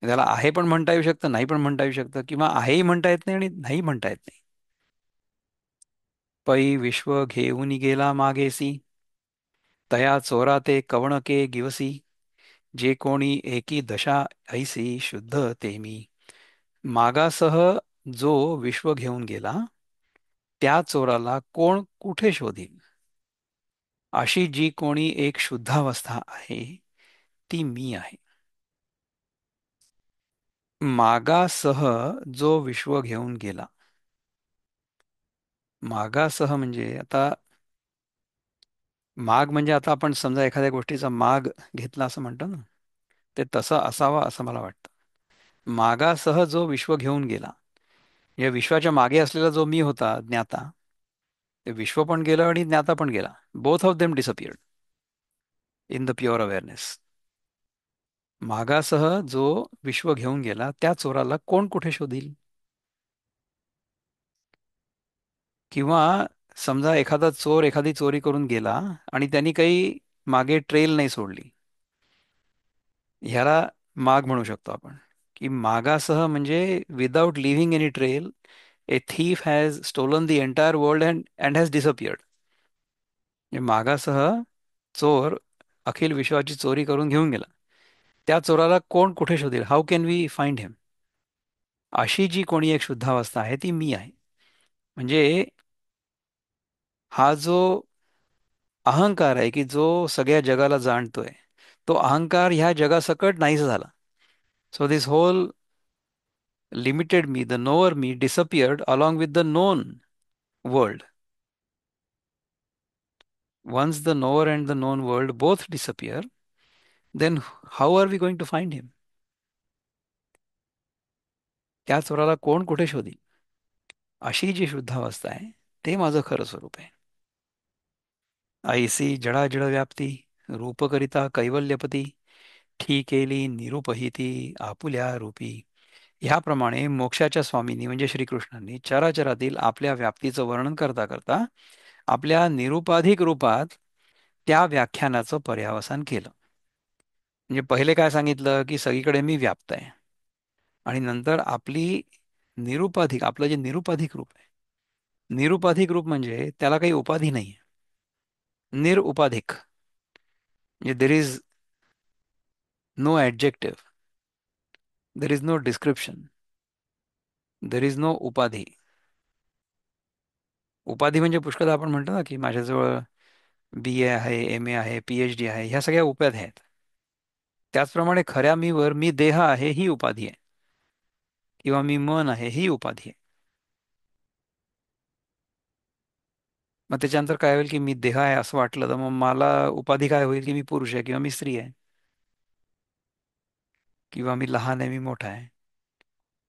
त्याला आहे पण म्हणता येऊ शकतं, नाही पण म्हणता येऊ शकतं, किंवा आहेही म्हणता येत नाही आणि नाही म्हणता येत नाही. पै विश्व घेऊन गेला मागेसी, तया चोरा ते कवणके गिवसी, जे कोणी एकी दशा ऐसी शुद्ध ते मी. मागासह जो विश्व घेऊन गेला, त्या चोराला कोण कुठे शोधील? अशी जी कोणी एक शुद्धावस्था आहे, ती मी आहे. मागासह जो विश्व घेऊन गेला. मागासह म्हणजे आता माग म्हणजे आता आपण समजा एखाद्या गोष्टीचा माग घेतला असं म्हणतो ना, ते तसं असावं असं मला वाटतं. मागासह जो विश्व घेऊन गेला, या विश्वाच्या मागे असलेला जो मी होता ज्ञाता, ते विश्व पण गेलं आणि ज्ञाता पण गेला. Both of them disappeared in the pure awareness. मागासह जो विश्व घेऊन गेला, त्या चोराला कोण कुठे शोधील? किंवा समजा एखादा चोर एखादी चोरी करून गेला आणि त्यांनी काही मागे ट्रेल नाही सोडली, ह्याला माग म्हणू शकतो आपण. की मागासह म्हणजे without leaving any trail a thief has stolen the entire world and has disappeared. म्हणजे मागासह चोर अखिल विश्वाची चोरी करून घेऊन गेला. त्या चोराला कोण कुठे शोधेल? हाऊ कॅन वी फाइंड हिम? अशी जी कोणी एक शुद्धावस्था आहे ती मी आहे. म्हणजे हा जो अहंकार आहे की जो सगळ्या जगाला जाणतोय, तो अहंकार ह्या जगासकट नाहीसा झाला. So this whole limited me, the knower me, disappeared along with the known world. Once the knower and the known world both disappear, then how are we going to find him? त्या चोराला कोण कुठे शोधी? अशी जी शुद्धावस्था आहे ते माझं खरं स्वरूप आहे. ऐसी जडाजड व्याप्ती, रूपकरिता कैवल्यपती, ठीकेली निरूपहिती आपुल्या रूपी. ह्याप्रमाणे मोक्षाच्या स्वामींनी म्हणजे श्रीकृष्णांनी चराचरातील आपल्या व्याप्तीचं वर्णन करता करता आपल्या निरुपाधिक रूपात त्या व्याख्यानाचं पर्यावसान केलं. म्हणजे पहिले काय सांगितलं की सगळीकडे मी व्याप्त आहे, आणि नंतर आपलं जे निरुपाधिक रूप आहे. निरुपाधिक रूप म्हणजे त्याला काही उपाधी नाही. निरुपाधिक म्हणजे there is no adjective, there is no description, there is no उपाधी. उपाधी म्हणजे पुष्कळदा आपण म्हणतो ना की माझ्याजवळ BA आहे, MA आहे, PhD आहे, ह्या सगळ्या उपाध्या आहेत. त्याचप्रमाणे खऱ्या मीवर मी देह आहे ही उपाधी आहे, किंवा मी मन आहे ही उपाधी आहे. मग त्याच्यानंतर काय होईल की मी देह आहे असं वाटलं तर मग मला उपाधी काय होईल की मी पुरुष आहे किंवा मी स्त्री आहे, किंवा मी लहान आहे मी मोठा आहे,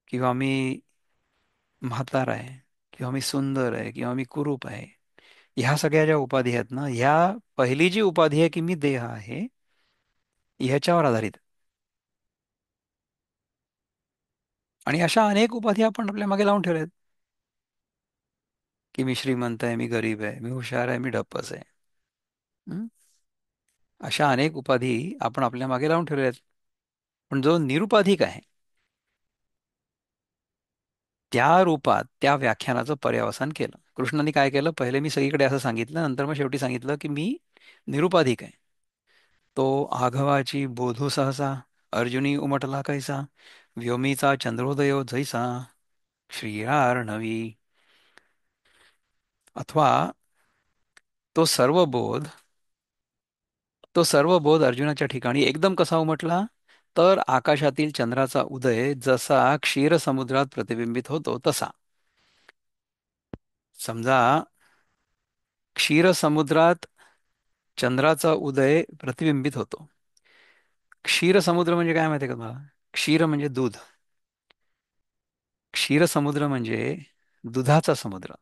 किंवा मी म्हातारा आहे, किंवा मी सुंदर आहे, किंवा मी कुरूप आहे. ह्या सगळ्या ज्या उपाधी आहेत ना, ह्या पहिली जी उपाधी आहे की मी देह आहे, ह्याच्यावर आधारित. आणि अशा अनेक उपाधी आपण आपल्या मागे लावून ठेवल्या आहेत, की मी श्रीमंत आहे, मी गरीब आहे, मी हुशार आहे, मी ढप्पस आहे. हं? अशा अनेक उपाधी आपण आपल्या मागे लावून ठेवल्या आहेत. पण जो निरुपाधिक आहे त्या रूपात त्या व्याख्यानाचं पर्यावसान केलं. कृष्णाने काय केलं? पहिले मी सगळीकडे असं सांगितलं, नंतर मग शेवटी सांगितलं की मी निरुपाधिक आहे. तो आघवाची बोधू सहसा, अर्जुनी उमटला कैसा, व्योमीचा चंद्रोदयो जैसा, श्रीरार्णवी. अथवा तो सर्व बोध तो सर्व बोध अर्जुनाच्या ठिकाणी एकदम कसा उमटला? तर आकाशातील चंद्राचा उदय जसा क्षीरसमुद्रात प्रतिबिंबित होतो तसा. समजा क्षीरसमुद्रात चंद्राचा उदय प्रतिबिंबित होतो. क्षीरसमुद्र म्हणजे काय माहिती आहे का तुम्हाला? क्षीर म्हणजे दूध. क्षीरसमुद्र म्हणजे दुधाचा समुद्र.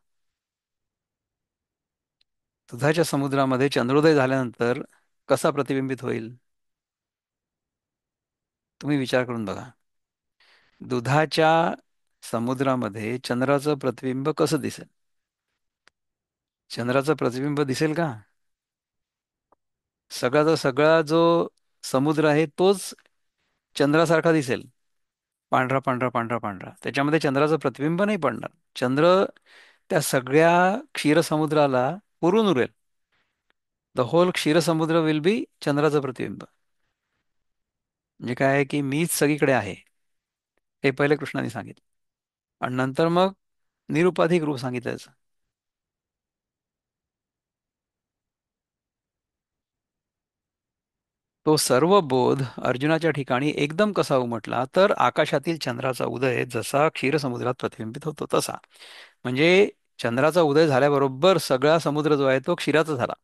दुधाच्या समुद्रामध्ये चंद्रोदय झाल्यानंतर कसा प्रतिबिंबित होईल? तुम्ही विचार करून बघा. दुधाच्या समुद्रामध्ये चंद्राचं प्रतिबिंब कसं दिसेल? चंद्राचं प्रतिबिंब दिसेल का? सगळ्याचा सगळा जो समुद्र आहे तोच चंद्रासारखा दिसेल. पांढरा पांढरा पांढरा पांढरा, त्याच्यामध्ये चंद्राचं प्रतिबिंब नाही पडणार. चंद्र त्या सगळ्या क्षीरसमुद्राला पुरून उरेल. The hole Kshirsamudra will be चंद्राचं प्रतिबिंब. म्हणजे काय आहे की मीच सगळीकडे आहे, हे पहिले कृष्णाने सांगितलं. आणि नंतर मग निरुपाधिक रूप सांगितलं त्याचं. तो सर्व बोध अर्जुनाच्या ठिकाणी एकदम कसा उमटला? तर आकाशातील चंद्राचा उदय जसा क्षीरसमुद्रात प्रतिबिंबित होतो तसा. म्हणजे चंद्राचा उदय झाल्याबरोबर सगळा समुद्र जो आहे तो क्षीराचा झाला.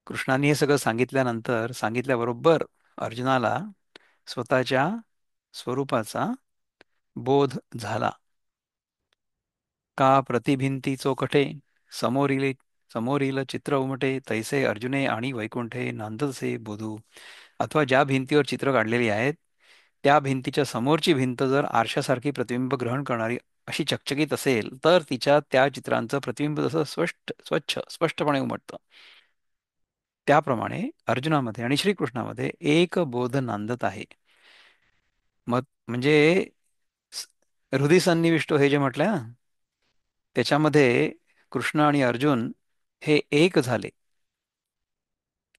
कृष्णाने हे सगळं सांगितल्यानंतर सांगितल्याबरोबर अर्जुनाला स्वतःच्या स्वरूपाचा बोध झाला. का प्रतिभिंती चोखटे, समोरील समोरील चित्र उमटे, तैसे अर्जुने आणि वैकुंठे नांदसे बोधू. अथवा ज्या भिंतीवर चित्र काढलेली आहेत त्या भिंतीच्या समोरची भिंत जर आरशासारखी प्रतिबिंब ग्रहण करणारी अशी चकचकीत असेल तर तिच्या त्या चित्रांचं प्रतिबिंब जसं स्वच्छ स्पष्टपणे उमटतं, त्याप्रमाणे अर्जुनामध्ये आणि श्रीकृष्णामध्ये एक बोध नांदत आहे. मग म्हणजे स- हृदय सन्निविष्टो हे जे म्हटलंय ना, त्याच्यामध्ये कृष्ण आणि अर्जुन हे एक झाले,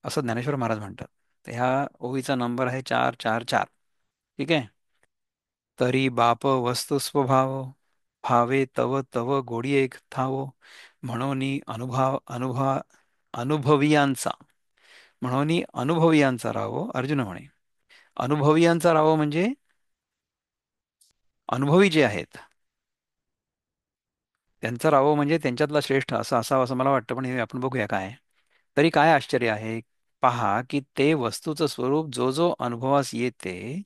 असं ज्ञानेश्वर महाराज म्हणतात. तर ह्या ओवीचा नंबर आहे 444. ठीक आहे. तरी बाप वस्तू स्वभाव, भावे तव तव गोडी एक ठावो, म्हणून अनुभवियांचा अनुभवियांचा राहो, अर्जुन म्हणे. अनुभवियांचा राहो म्हणजे अनुभवी जे आहेत त्यांचा राहो, म्हणजे त्यांच्यातला श्रेष्ठ असं असावं असं मला वाटतं, पण हे आपण बघूया काय आहे. तरी काय आश्चर्य आहे, पहा की ते वस्तूचं स्वरूप जो जो अनुभवास येते,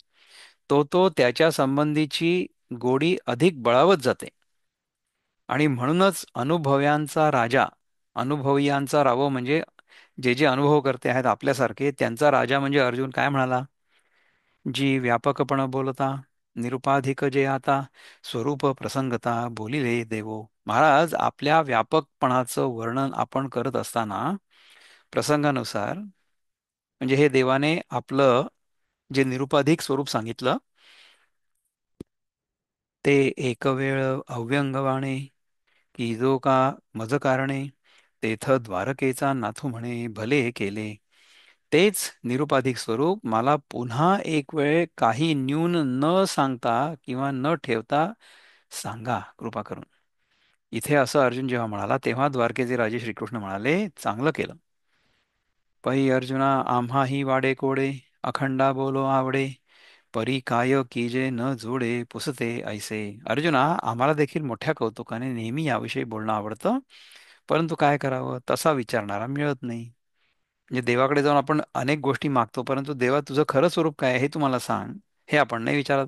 तो तो त्याच्या संबंधीची गोडी अधिक बळावत जाते. आणि म्हणूनच अनुभव्यांचा राजा, अनुभवयांचा रावो म्हणजे जे जे अनुभव करते आहेत आपल्यासारखे, त्यांचा राजा म्हणजे अर्जुन काय म्हणाला? जी व्यापकपण बोलता, निरुपाधिक जे आता, स्वरूप प्रसंगता बोलिले देवो. महाराज, आपल्या व्यापकपणाचं वर्णन आपण करत असताना प्रसंगानुसार, म्हणजे हे देवाने आपलं जे निरुपाधिक स्वरूप सांगितलं, ते एकवेळ अव्यंगवाणे की जो का मज कारणे, तेथ द्वारकेचा नाथू म्हणे भले केले. तेच निरुपाधिक स्वरूप मला पुन्हा एक वेळ काही न्यून न सांगता किंवा न ठेवता सांगा कृपा करून. इथे असं अर्जुन जेव्हा म्हणाला, तेव्हा द्वारकेचे राजे श्रीकृष्ण म्हणाले, चांगलं केलं. पै अर्जुना आम्हाही वाडे कोडे, अखंडा बोलो आवडे, परी काय कीजे न जोडे पुसते ऐसे. अर्जुना, आम्हाला देखील मोठ्या कौतुकाने नेहमी याविषयी बोलणं आवडतं, परंतु काय करावं, तसा विचारणारा मिळत नाही. म्हणजे देवाकडे जाऊन आपण अनेक गोष्टी मागतो, परंतु देवा तुझं खरं स्वरूप काय आहे हे तुम्हाला सांग, हे आपण नाही विचारत.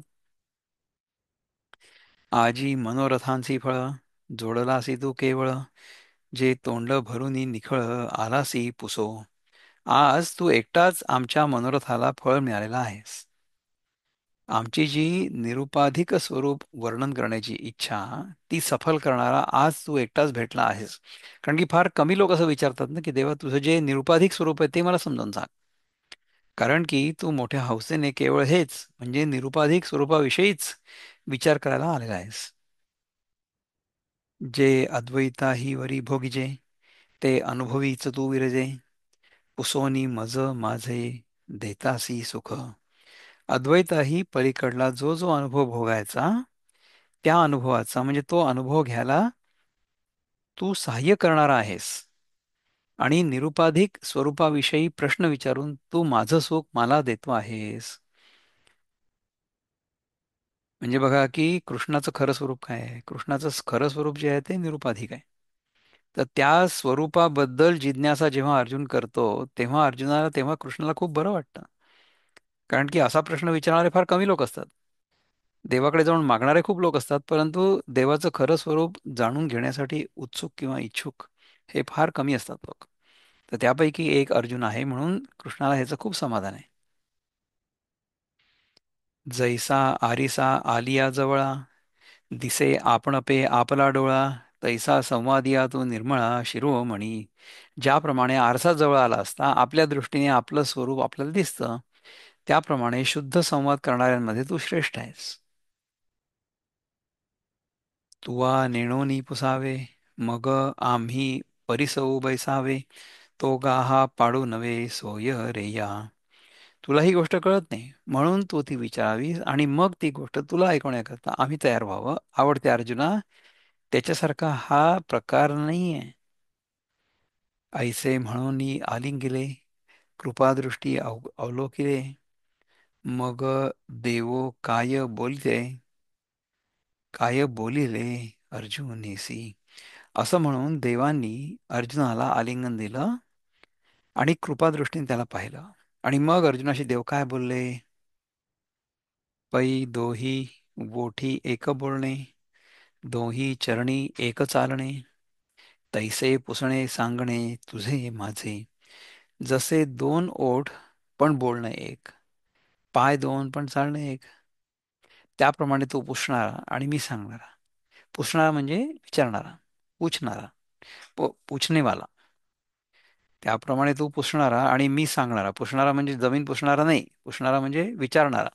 आजी मनोरथांची फळ जोडलासी तू केवळ, जे तोंड भरूनी निखळ आलासी पुसो. आज तू एकटाच आमच्या मनोरथाला फळ मिळालेला आहेस. आमची जी निरुपाधिक स्वरूप वर्णन करण्याची इच्छा, ती सफल करणारा आज तू एकटाच भेटला आहेस. कारण की फार कमी लोक असं विचारतात ना, की देवा तुझं जे निरुपाधिक स्वरूप आहे ते मला समजावून सांग. कारण की तू मोठ्या हौसेने केवळ हेच म्हणजे निरुपाधिक स्वरूपाविषयीच विचार करायला आलेला आहेस. जे अद्वैता ही वरी भोगिजे, ते अनुभवीच तू विरजे, पुसोनी मज माझे देतासी सुख. अद्वैताही पलीकडला जो जो अनुभव भोगायचा, त्या अनुभवाचा म्हणजे तो अनुभव घ्यायला तू सहाय्य करणारा आहेस. आणि निरुपाधिक स्वरूपाविषयी प्रश्न विचारून तू माझं सुख मला देतो आहेस. म्हणजे बघा की कृष्णाचं खरं स्वरूप काय आहे. कृष्णाचं खरं स्वरूप जे आहे ते निरुपाधिक आहे. तर त्या स्वरूपाबद्दल जिज्ञासा जेव्हा अर्जुन करतो, तेव्हा अर्जुनाला, तेव्हा कृष्णाला खूप बरं वाटतं. कारण की असा प्रश्न विचारणारे फार कमी लोक असतात. देवाकडे जाऊन मागणारे खूप लोक असतात, परंतु देवाचं खरं स्वरूप जाणून घेण्यासाठी उत्सुक किंवा इच्छुक हे फार कमी असतात लोक. तर त्यापैकी एक अर्जुन आहे, म्हणून कृष्णाला ह्याचं खूप समाधान आहे. जैसा आरिसा आलिया जवळा, दिसे आपण पे आपला डोळा, तैसा संवादिया तो निर्मळा शिरोमणी. ज्याप्रमाणे आरसा जवळ आला असता आपल्या दृष्टीने आपलं स्वरूप आपल्याला दिसतं, त्याप्रमाणे शुद्ध संवाद करणाऱ्यांमध्ये तू श्रेष्ठ आहेस. तुवा नेणोनी पुसावे, मग आम्ही परिसऊ बैसावे, तो गाहा पाडू नवे सोय रेया. तुला ही गोष्ट कळत नाही, म्हणून तू ती विचारावी आणि मग ती गोष्ट तुला ऐकवण्याकरता आम्ही तयार व्हावं. आवडते अर्जुना, त्याच्यासारखा हा प्रकार नाहीये. ऐसे म्हणून आलिंगिले, कृपादृष्टी अवलोकिले, मग देवो काय बोलिले अर्जुनीसी. असं म्हणून देवांनी अर्जुनाला आलिंगन दिलं आणि कृपादृष्टीने त्याला पाहिलं. आणि मग अर्जुनाशी देव काय बोलले? पै दोही बोठी एक बोलणे, दोही चरणी एक चालणे, तैसे पुसणे सांगणे तुझे माझे. जसे दोन ओठ पण बोलणं एक, पाय दोन पण चालणे एक, त्याप्रमाणे तो पुसणारा आणि मी सांगणारा. पुसणारा म्हणजे विचारणारा, पूछणारा, पूछणेवाला. त्याप्रमाणे तू पुसणारा आणि मी सांगणारा. पुसणारा म्हणजे जमीन पुसणारा नाही, पुसणारा म्हणजे विचारणारा.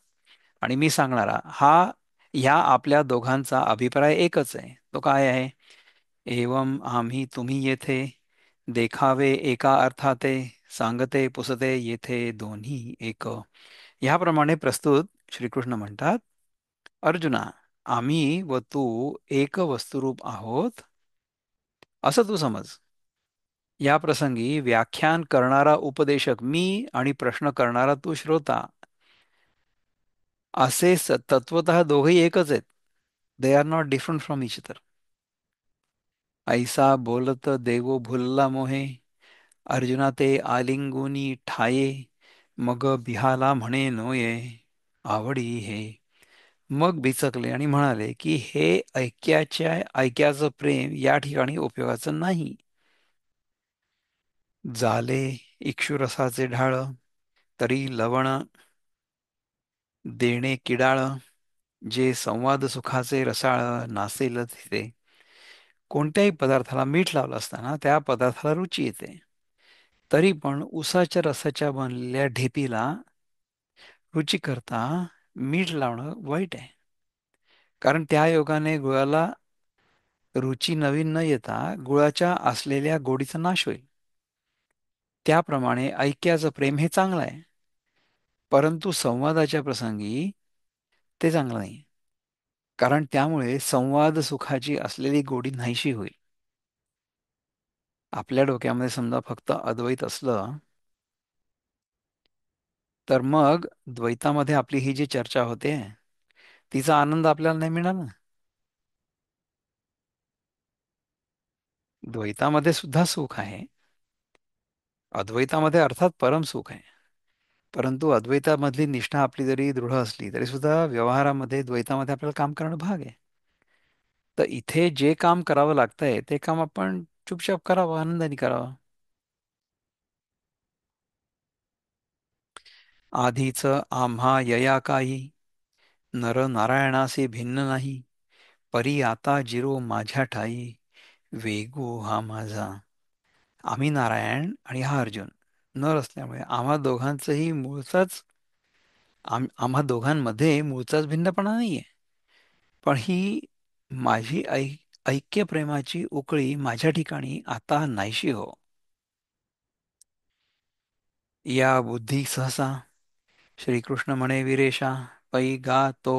आणि मी सांगणारा हा, ह्या आपल्या दोघांचा अभिप्राय एकच आहे. तो काय आहे? एवम आम्ही तुम्ही येथे देखावे एका अर्थाते, सांगते पुसते येथे दोन्ही एक. ह्याप्रमाणे प्रस्तुत श्रीकृष्ण म्हणतात, अर्जुना, आम्ही व तू एक वस्तुरूप आहोत असं तू समज. या प्रसंगी व्याख्यान करणारा उपदेशक मी आणि प्रश्न करणारा तू श्रोता, असे तत्वतः दोघेही एकच आहेत. They are not different from each other. ऐसा बोलत देवो भुलला मोहे, अर्जुना ते आलिंगुनी ठाये, मग बिहाला म्हणे नोये आवडी हे. मग बिचकले आणि म्हणाले की हे ऐक्याचं प्रेम या ठिकाणी उपयोगाचं नाही. झाले इक्षुरसाचे ढाळ, तरी लवण देणे किडाळ, जे संवाद सुखाचे रसाळ नासेल तिथे. कोणत्याही पदार्थाला मीठ लावलं असताना त्या पदार्थाला रुची येते. तरी पण उसाच्या रसाच्या बनलेल्या ढेपीला रुची करता मीठ लावणं वाईट आहे. कारण त्या योगाने गुळाला रुची नवीन न येता गुळाच्या असलेल्या गोडीचा नाश होईल. त्याप्रमाणे ऐक्याचं प्रेम हे चांगलं आहे, परंतु संवादाच्या प्रसंगी ते चांगलं नाही. कारण त्यामुळे संवाद सुखाची असलेली गोडी नाहीशी होईल. आपल्या डोक्यामध्ये समजा फक्त अद्वैत असलं, तर मग द्वैतामध्ये आपली ही जी चर्चा होते तिचा आनंद आपल्याला नाही मिळणार ना. द्वैतामध्ये सुद्धा सुख आहे, अद्वैतामध्ये अर्थात परम सुख आहे. परंतु अद्वैतामधली निष्ठा आपली जरी दृढ असली तरी सुद्धा व्यवहारामध्ये द्वैतामध्ये आपल्याला काम करणं भाग आहे. तर इथे जे काम करावं लागतंय ते काम आपण चुपचाप करावं, आनंदाने करावं. आधीच आम्हा यया काही, नर नारायणासी भिन्न नाही, परी आता जिरो माझ्या ठाई, वेगू हा माझा. आम्ही नारायण आणि हा अर्जुन नर असल्यामुळे आम्हा दोघांचंही मूळचाच आम्हा दोघांमध्ये मूळचाच भिन्नपणा नाहीये. पण ही माझी ऐक्य प्रेमाची उकळी माझ्या ठिकाणी आता नाहीशी हो. या बुद्धी सहसा श्रीकृष्ण म्हणे वीरेशा, पै गा तो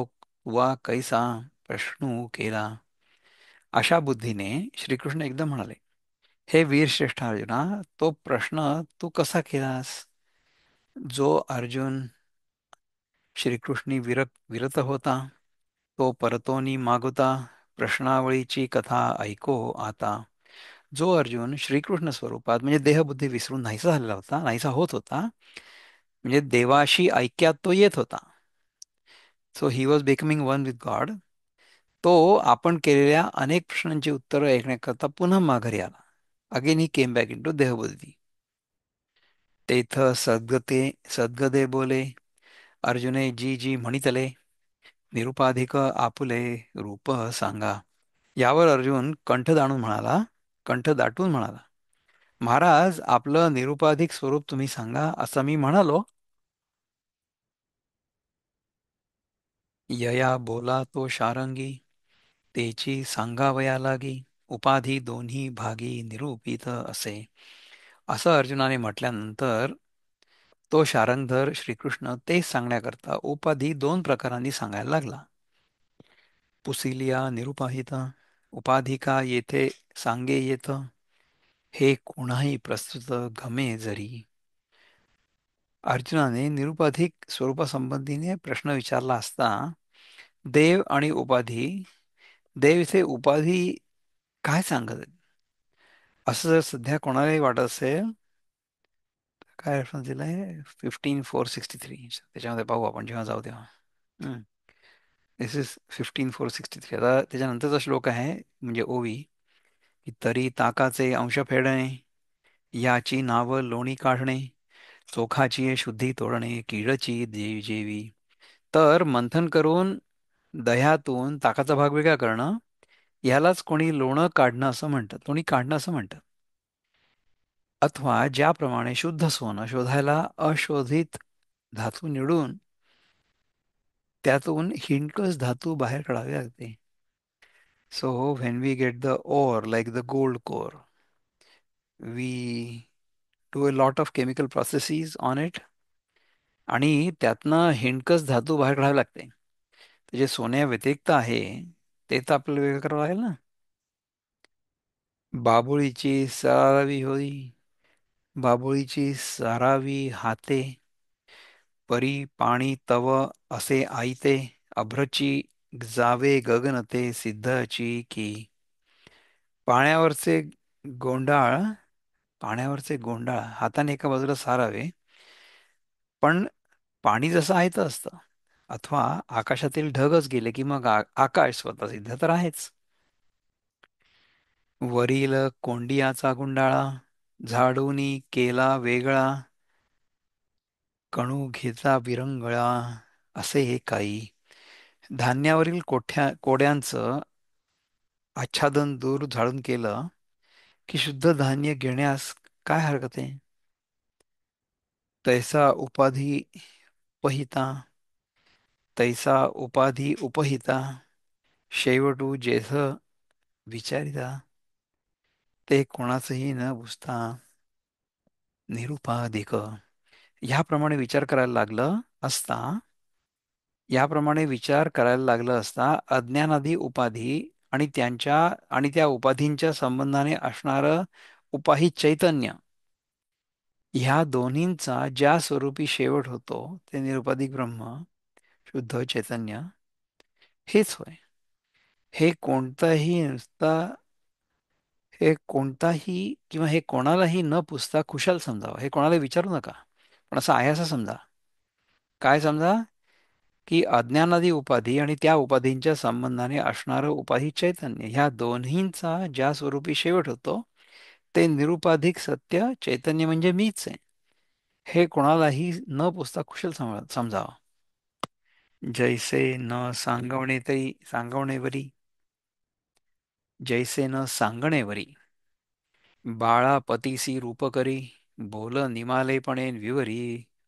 वा कैसा प्रश्न केला. अशा बुद्धीने श्रीकृष्ण एकदम म्हणाले, हे वीर श्रेष्ठ अर्जुना, तो प्रश्न तू कसा केलास? जो अर्जुन श्रीकृष्णी विरत होता, तो परतोनी मागुता, प्रश्नावळीची कथा ऐको आता. जो अर्जुन श्रीकृष्ण स्वरूपात म्हणजे देहबुद्धी विसरून नाहीसा झालेला होता, नाहीसा होत होता, म्हणजे देवाशी ऐक्यात तो येत होता. So he was becoming one with God. तो आपण केलेल्या अनेक प्रश्नांची उत्तरं ऐकण्याकरता पुन्हा माघारी आला. Again he came back into देहबुद्धी. तेथ सद्गदे बोले, अर्जुने जी जी म्हणितले, निरुपाधिक आपुले रूप सांगा. यावर अर्जुन कंठ दाटून म्हणाला, महाराज, आपलं निरुपाधिक स्वरूप तुम्ही सांगा. असं मी म्हणालो. यया बोला तो शारंगी, तेची सांगावया लागी, उपाधी दोन्ही भागी निरूपित असे. असं अर्जुनाने म्हटल्यानंतर तो शारंगधर श्रीकृष्ण तेच सांगण्याकरता उपाधी दोन प्रकारांनी सांगायला लागला. पुसिलिया निरुपाहित, उपाधिका येथे सांगे येत, हे कोणाही प्रस्तुत गमे जरी. अर्जुनाने निरुपाधिक स्वरूपासंबंधीने प्रश्न विचारला असता देव आणि उपाधी, देव इथे उपाधी काय सांगत आहेत असं जर सध्या कोणालाही वाटत असेल, काय रेफरन्स दिलाय 15,463, त्याच्यामध्ये पाहू आपण जेव्हा जाऊ तेव्हा. दिस इज 15,463. आता त्याच्यानंतरचा श्लोक आहे म्हणजे ओवी, की तरी ताकाचे अंश फेडणे, याची नाव लोणी काढणे, चोखाची शुद्धी तोडणे, किडची जेवी. तर मंथन करून दह्यातून ताकाचा भाग वेगळा करणं, यालाच कोणी लोणं काढणं असं म्हणतात, लोणी काढणं असं म्हणतात. अथवा ज्याप्रमाणे शुद्ध सोनं शोधायला अशोधित धातू निवडून त्यातून हिणकस धातू बाहेर काढावे लागते. So when we get the ore like the gold core, we do a lot of chemical processes on it, आणि त्यातनं हिणकस धातू बाहेर काढावे लागते. तर जे सोन्या व्यतिरिक्त आहे ते तर आपल्याला वेगळं करावं लागेल ना. बाभुळीची सारावी होई, बाभुळीची सारावी हाते, परी पाणी तव असे आईते, अभ्रची जावे गगनते सिद्धची की. पाण्यावरचे गोंडाळ, पाण्यावरचे गोंडाळ हाताने एका बाजूला सारावे, पण पाणी जसं आहे तर असतं. अथवा आकाशातील ढगच गेले की मग आकाश स्वतः सिद्ध तर आहेच. वरील कोंडियाचा गुंडाळा, झाडूनी केला वेगळा, कणू घेता विरंगळा, असे हे काही. धान्यावरील कोड्यांचं आच्छादन दूर झाडून केलं की शुद्ध धान्य घेण्यास काय हरकत आहे. तैसा उपाधी उपहिता, तैसा उपाधी उपहिता, शेवटू जेथ विचारिता, ते कोणाचंही न बुजता निरुपाधिक. ह्याप्रमाणे विचार करायला लागलं असता, याप्रमाणे विचार करायला लागलं असता अज्ञानादी उपाधी आणि त्यांच्या आणि त्या उपाधींच्या संबंधाने असणारं उपाही चैतन्य, ह्या दोन्हींचा ज्या स्वरूपी शेवट होतो ते निरुपाधिक ब्रह्म, शुद्ध चैतन्य हेच होय. हे कोणताही नुसता हे कोणताही किंवा हे कोणालाही न पुसता खुशाल समजावं. हे कोणाला विचारू नका, पण असं आहे असं समजा. काय समजा? की अज्ञानादी उपाधी आणि त्या उपाधींच्या संबंधाने असणारं उपाधी चैतन्य, ह्या दोन्हींचा ज्या स्वरूपी शेवट होतो ते निरुपाधिक सत्य चैतन्य म्हणजे मीच आहे. हे कोणालाही न पुसता कुशल समजावं. जैसे न सांगवणे तरी सांगवणेवरी, जैसे न सांगणेवरी, बाळा पतीसी रूप करी, बोल निमालेपणे विवरी,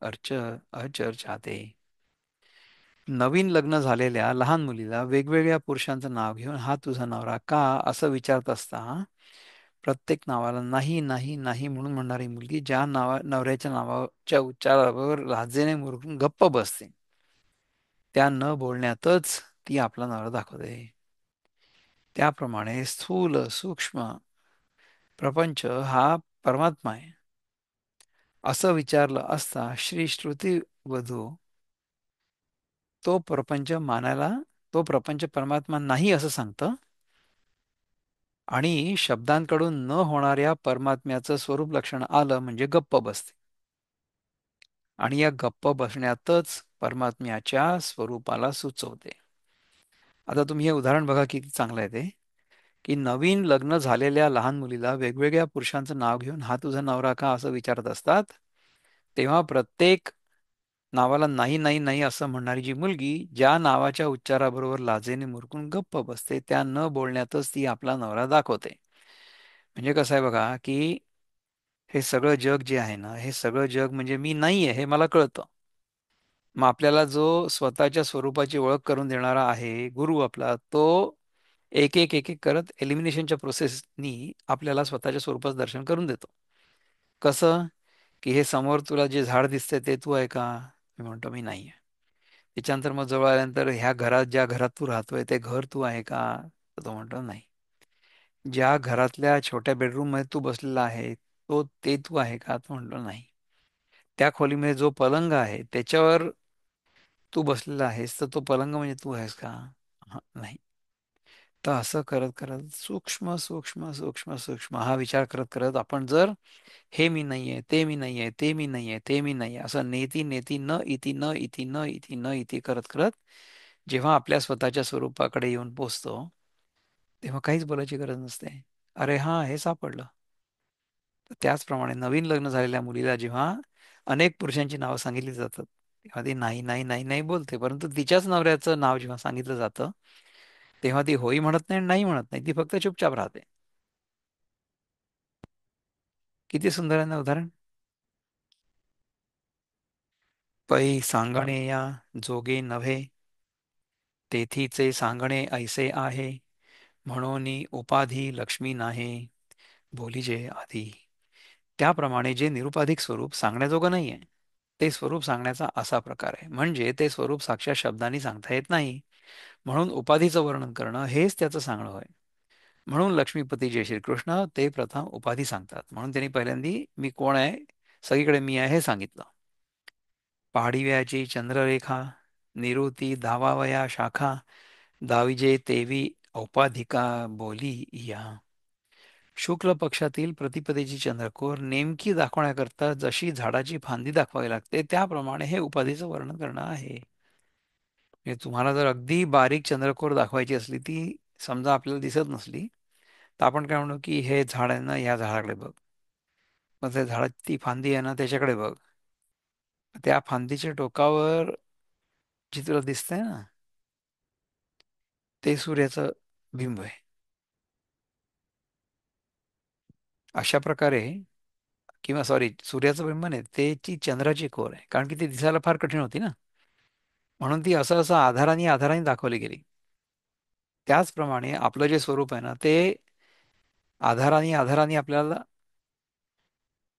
अर्च अचर छाते. नवीन लग्न झालेल्या लहान मुलीला वेगवेगळ्या पुरुषांचं नाव घेऊन हा तुझा नवरा का असं विचारत असता, प्रत्येक नावाला नाही नाही नाही म्हणून म्हणणारी मुलगी ज्या नवऱ्याच्या नावाच्या उच्चारावर लाजेने मुरगून गप्प बसते, त्या न बोलण्यातच ती आपला नवरा दाखवते. त्याप्रमाणे स्थूल सूक्ष्म प्रपंच हा परमात्मा आहे असं विचारलं असता श्री श्रुती वधू तो प्रपंच मानायला, तो प्रपंच परमात्मा नाही असं सांगतं, आणि शब्दांकडून न होणाऱ्या परमात्म्याचं स्वरूप लक्षण आलं म्हणजे गप्प बसते. आणि या गप्प बसण्यातच परमात्म्याच्या स्वरूपाला सुचवते. आता तुम्ही हे उदाहरण बघा किती चांगलं आहे ते, की नवीन लग्न झालेल्या लहान मुलीला वेगवेगळ्या पुरुषांचं नाव घेऊन हा तुझा नवरा का असं विचारत असतात, तेव्हा प्रत्येक नावाला नाही नाही नाही असं म्हणणारी जी मुलगी ज्या नावाच्या उच्चाराबरोबर लाजेने मुरकून गप्प बसते, त्या न बोलण्यातच ती आपला नवरा दाखवते. म्हणजे कसं आहे बघा, की हे सगळं जग जे आहे ना, हे सगळं जग म्हणजे मी नाही आहे हे मला कळतं. मग आपल्याला जो स्वतःच्या स्वरूपाची ओळख करून देणारा आहे गुरु आपला, तो एक एक एक एक करत एलिमिनेशनच्या प्रोसेसनी आपल्याला स्वतःच्या स्वरूपाचं दर्शन करून देतो. कसं? की हे समोर तुला जे झाड दिसतंय ते तू आहे का? मी म्हणतो मी नाही आहे. त्याच्यानंतर मग जवळ आल्यानंतर ह्या घरात, ज्या घरात तू राहतोय ते घर तू आहे का? तर तो म्हणतो नाही. ज्या घरातल्या छोट्या बेडरूम मध्ये तू बसलेला आहे तो ते तू आहे का? तो म्हणतो नाही. त्या खोलीमध्ये जो पलंग आहे त्याच्यावर तू बसलेला आहेस तर तो पलंग म्हणजे तू आहेस का? नाही. तर असं करत करत सूक्ष्म सूक्ष्म सूक्ष्म सूक्ष्म हा विचार करत करत आपण जर हे मी नाहीये, ते मी नाहीये, ते मी नाहीये, ते मी नाहीये असं नेती नेती न इति न इति न इति न इति करत करत जेव्हा आपल्या स्वतःच्या स्वरूपाकडे येऊन पोचतो, तेव्हा काहीच बोलायची गरज नसते. अरे हा हे सापडलं. तर त्याचप्रमाणे नवीन लग्न झालेल्या मुलीला जेव्हा अनेक पुरुषांची नावं सांगितली जातात, तेव्हा ती नाही नाही नाही नाही बोलते. परंतु तिच्याच नवऱ्याचं नाव जेव्हा सांगितलं जातं तेव्हा ती होई म्हणत नाही, नाही म्हणत नाही, ती फक्त चुपचाप राहते. किती सुंदर आहे ना उदाहरण. पै सांगणे या जोगे नव्हे, तेथीचे सांगणे ऐसे आहे, म्हणून उपाधी लक्ष्मी नाही, बोलीजे आधी. त्याप्रमाणे जे निरुपाधिक स्वरूप सांगण्याजोगं नाहीये, ते स्वरूप सांगण्याचा असा प्रकार आहे. म्हणजे ते स्वरूप साक्षात शब्दांनी सांगता येत नाही, म्हणून उपाधीचं वर्णन करणं हेच त्याचं सांगणं होय. म्हणून लक्ष्मीपती जे श्रीकृष्ण ते प्रथम उपाधी सांगतात. म्हणून त्यांनी पहिल्यांदी मी कोण आहे, सगळीकडे मी आहे हे सांगितलं. पहाडिव्याची चंद्ररेखा, निरुती धावावया शाखा, दाविजे तेवी औपाधिका बोली या. शुक्ल पक्षातील प्रतिपदेची चंद्रकोर नेमकी दाखवण्याकरता जशी झाडाची फांदी दाखवावी लागते, त्याप्रमाणे हे उपाधीचं वर्णन करणं आहे. म्हणजे तुम्हाला जर अगदी बारीक चंद्रकोर दाखवायची असली, ती समजा आपल्याला दिसत नसली, तर आपण काय म्हणू की हे झाड आहे ना, या झाडाकडे बघ. मग त्या झाडाची ती फांदी आहे ना, त्याच्याकडे बघ. त्या फांदीच्या टोकावर जे तुला दिसतंय ना, ते सूर्याचं बिंब आहे. अशा प्रकारे, किंवा सॉरी, सूर्याचं बिंब नाही, ते ती चंद्राची कोर आहे, कारण की ती दिसायला फार कठीण होती ना. म्हणून ती असं असं आधाराने आधाराने दाखवली गेली. त्याचप्रमाणे आपलं जे स्वरूप आहे ना, ते आधाराने आधाराने आपल्याला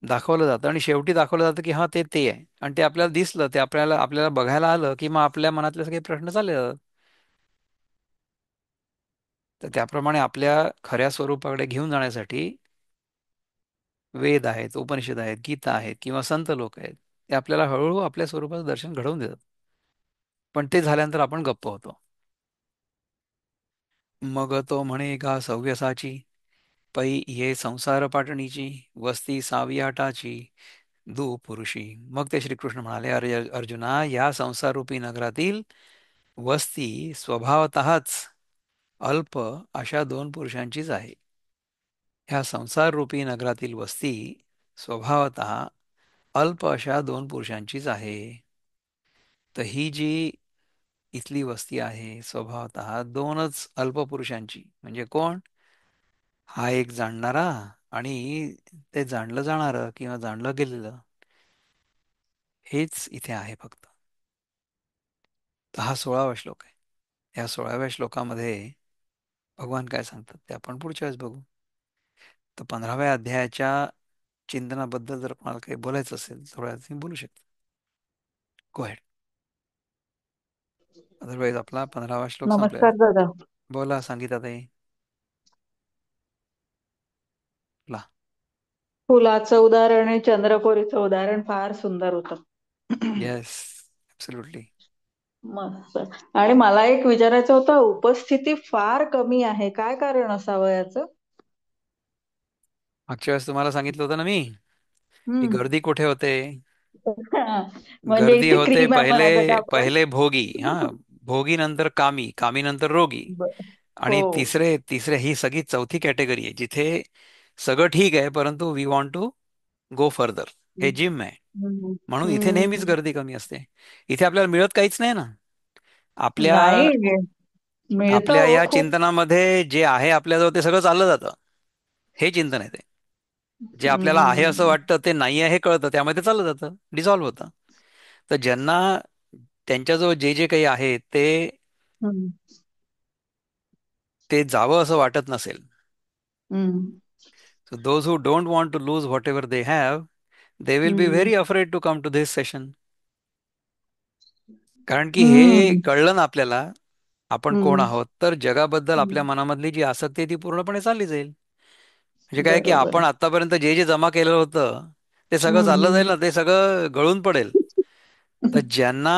दाखवलं जातं, आणि शेवटी दाखवलं जातं की हा ते आहे. आणि ते आपल्याला दिसलं, ते आपल्याला आपल्याला बघायला आलं की मग आपल्या मनातले सगळे प्रश्न चालले जातात. तर त्याप्रमाणे आपल्या खऱ्या स्वरूपाकडे घेऊन जाण्यासाठी वेद आहेत, उपनिषद आहेत, गीता आहेत, किंवा संत लोक आहेत, ते आपल्याला हळूहळू आपल्या स्वरूपाचं दर्शन घडवून देतात. पण ते झाल्यानंतर आपण गप्प होतो. मग तो म्हणे का सव्यसाची, पै ये संसार पाटणीची, वस्ती सावियाटाची, पुरुषी. मग ते श्रीकृष्ण म्हणाले, अरे अर्जुना, या संसाररूपी नगरातील वस्ती स्वभावतःच अल्प अशा दोन पुरुषांचीच आहे. ह्या संसाररूपी नगरातील वस्ती स्वभावतः अल्प अशा दोन पुरुषांचीच आहे. तर ही जी इथली वस्ती आहे स्वभावतः दोनच अल्प पुरुषांची, म्हणजे कोण? हा एक जाणणारा, आणि ते जाणलं जाणारं किंवा जाणलं गेलेलं, हेच इथे आहे फक्त. तर हा 16वा श्लोक आहे. या 16व्या श्लोकामध्ये भगवान काय सांगतात ते आपण पुढच्या वेळेस बघू. तर 15व्या अध्यायाच्या चिंतनाबद्दल जर कोणाला काही बोलायचं असेल, थोड्या तुम्ही बोलू शकता. गो हेड. अदरवाईज आपला 15वा श्लोक संपलेला आहे. नमस्कार दादा. बोला संगीता ताई. बोला. फुलाचं उदाहरण आणि चंद्रकोरीचं उदाहरण फार सुंदर होतं. Yes, absolutely. मस्त. आणि मला एक विचारायचं होतं, उपस्थिती फार कमी आहे, काय कारण असावं याचं? मागच्या वेळेस तुम्हाला सांगितलं होतं ना मी, की हम्म. गर्दी कुठे होते? म्हणजे गर्दी इथे होते क्रीम आहे पहिले, म्हणायचं का आपण? पहिले भोगी, हा, भोगी नंतर कामी, कामी नंतर रोगी, हो. आणि तिसरे तिसरे ही सगळी चौथी कॅटेगरी आहे, जिथे सगळं ठीक आहे परंतु we want to go further. हे जिम आहे. हम्म. म्हणून इथे नेहमीच हम्म. गर्दी कमी असते. इथे आपल्याला मिळत काहीच नाही ना. आपल्या नाही, मिळतं आपल्या हो या खूप. चिंतनामध्ये जे आहे आपल्याजवळ ते सगळं चाललं जातं. हे चिंतन आहे ते. जे आपल्याला आहे असं हम्म. वाटतं ते नाही आहे हे कळतं, त्यामुळे ते चाललं जातं, डिझॉल्व्ह होतं. तर ज्यांना त्यांच्याजवळ जे जे काही आहे ते हम्म. ते जावं असं वाटत नसेल, हम्म. so those who don't want to lose whatever they have, they will be हम्म. very afraid to come to this session. कारण की हे हम्म. कळलं ना आपल्याला, आपण कोण हम्म. आहोत, तर जगाबद्दल आपल्या हम्म. मनामधली जी आसक्ती आहे ती पूर्णपणे चालली जाईल. म्हणजे काय की बरोबर. आपण आतापर्यंत जे जे जमा केलं होतं ते सगळं हम्म. चाललं जाईल हम्म. ना, ते सगळं गळून पडेल. तर ज्यांना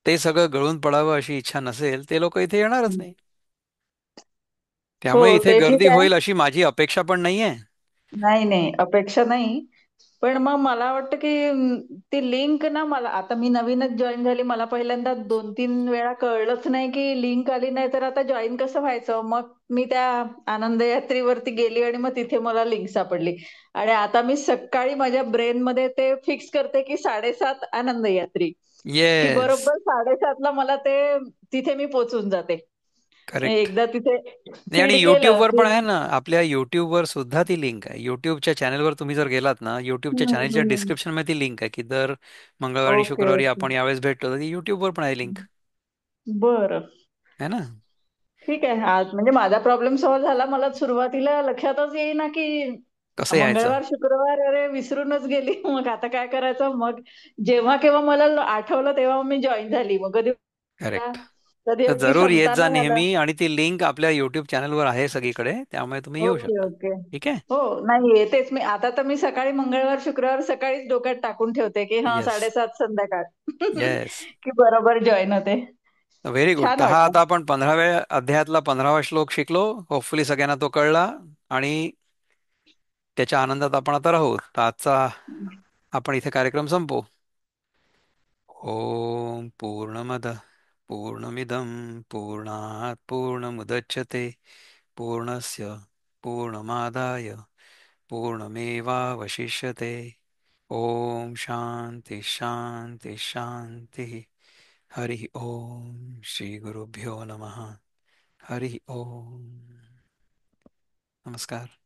ते सगळं गळून पडावं अशी इच्छा नसेल, ते लोक इथे येणारच नाही. हो, त्यामुळे इथे ते गर्दी ठीक आहे. होईल अशी माझी अपेक्षा पण नाहीये. नाही, नाही, अपेक्षा नाही. पण मग मला वाटतं की ती लिंक ना, मला आता मी नवीनच जॉईन झाली, मला पहिल्यांदा 2-3 वेळा कळलंच नाही की लिंक आली नाही तर आता जॉईन कसं व्हायचं. मग मी त्या आनंद यात्रेवरती गेली आणि मग तिथे मला लिंक सापडली. आणि आता मी सकाळी माझ्या ब्रेन मध्ये ते फिक्स करते की 7:30 आनंद यात्री, की येस, बरोबर 7:30 ला मला ते तिथे मी पोहोचून जाते. करेक्ट. एकदा तिथे नाही, आणि फीड केलं युट्यूबवर की पण आहे ना, आपल्या युट्यूबवर सुद्धा ती लिंक आहे. युट्यूबच्या चॅनलवर तुम्ही जर गेलात ना, युट्यूबच्या हम्म. चॅनलच्या हम्म. डिस्क्रिप्शनमध्ये ती लिंक आहे, की दर मंगळवारी ओके, शुक्रवारी ओके. आपण यावेळेस भेटतो, तर ती युट्यूबवर पण आहे लिंक. बरं. है ना? ठीक आहे. आज म्हणजे माझा प्रॉब्लेम सॉल्व्ह झाला. मला सुरुवातीला लक्षातच येईना, की कसं यायचं? मंगळवार, शुक्रवार अरे विसरूनच गेली. मग आता काय करायचं? मग जेव्हा केव्हा मला आठवलं तेव्हा मी जॉइन झाली. मग कधी करेक्ट. कधी तर अगदी जरूर येत जा संपताना आला. नेहमी, आणि ती लिंक आपल्या युट्यूब चॅनलवर आहे सगळीकडे, त्यामुळे तुम्ही येऊ ओके, शकता. ओके. ठीक आहे. हो, नाही येतेच मी. आता तर मी सकाळी मंगळवार, शुक्रवार सकाळीच डोक्यात टाकून ठेवते, की हां येस. 7:30 संध्याकाळ. येस. की बरोबर जॉइन होते. Very good. छान तर हा आता वाटलं. आपण 15व्या अध्यायातला 15वा श्लोक शिकलो. होपफुली सगळ्यांना तो कळला, आणि त्याच्या आनंदात आपण आता राहू. तर आजचा आपण इथे कार्यक्रम संपवू. ओम पूर्णमद पूर्णमिदं पूर्णात् पूर्णमुदच्यते पूर्णस्य पूर्णमादाय पूर्णमेवावशिष्यते. ओम शांती शांती शांती. हरि ओम श्री गुरुभ्यो नमः. हरि ओम. नमस्कार.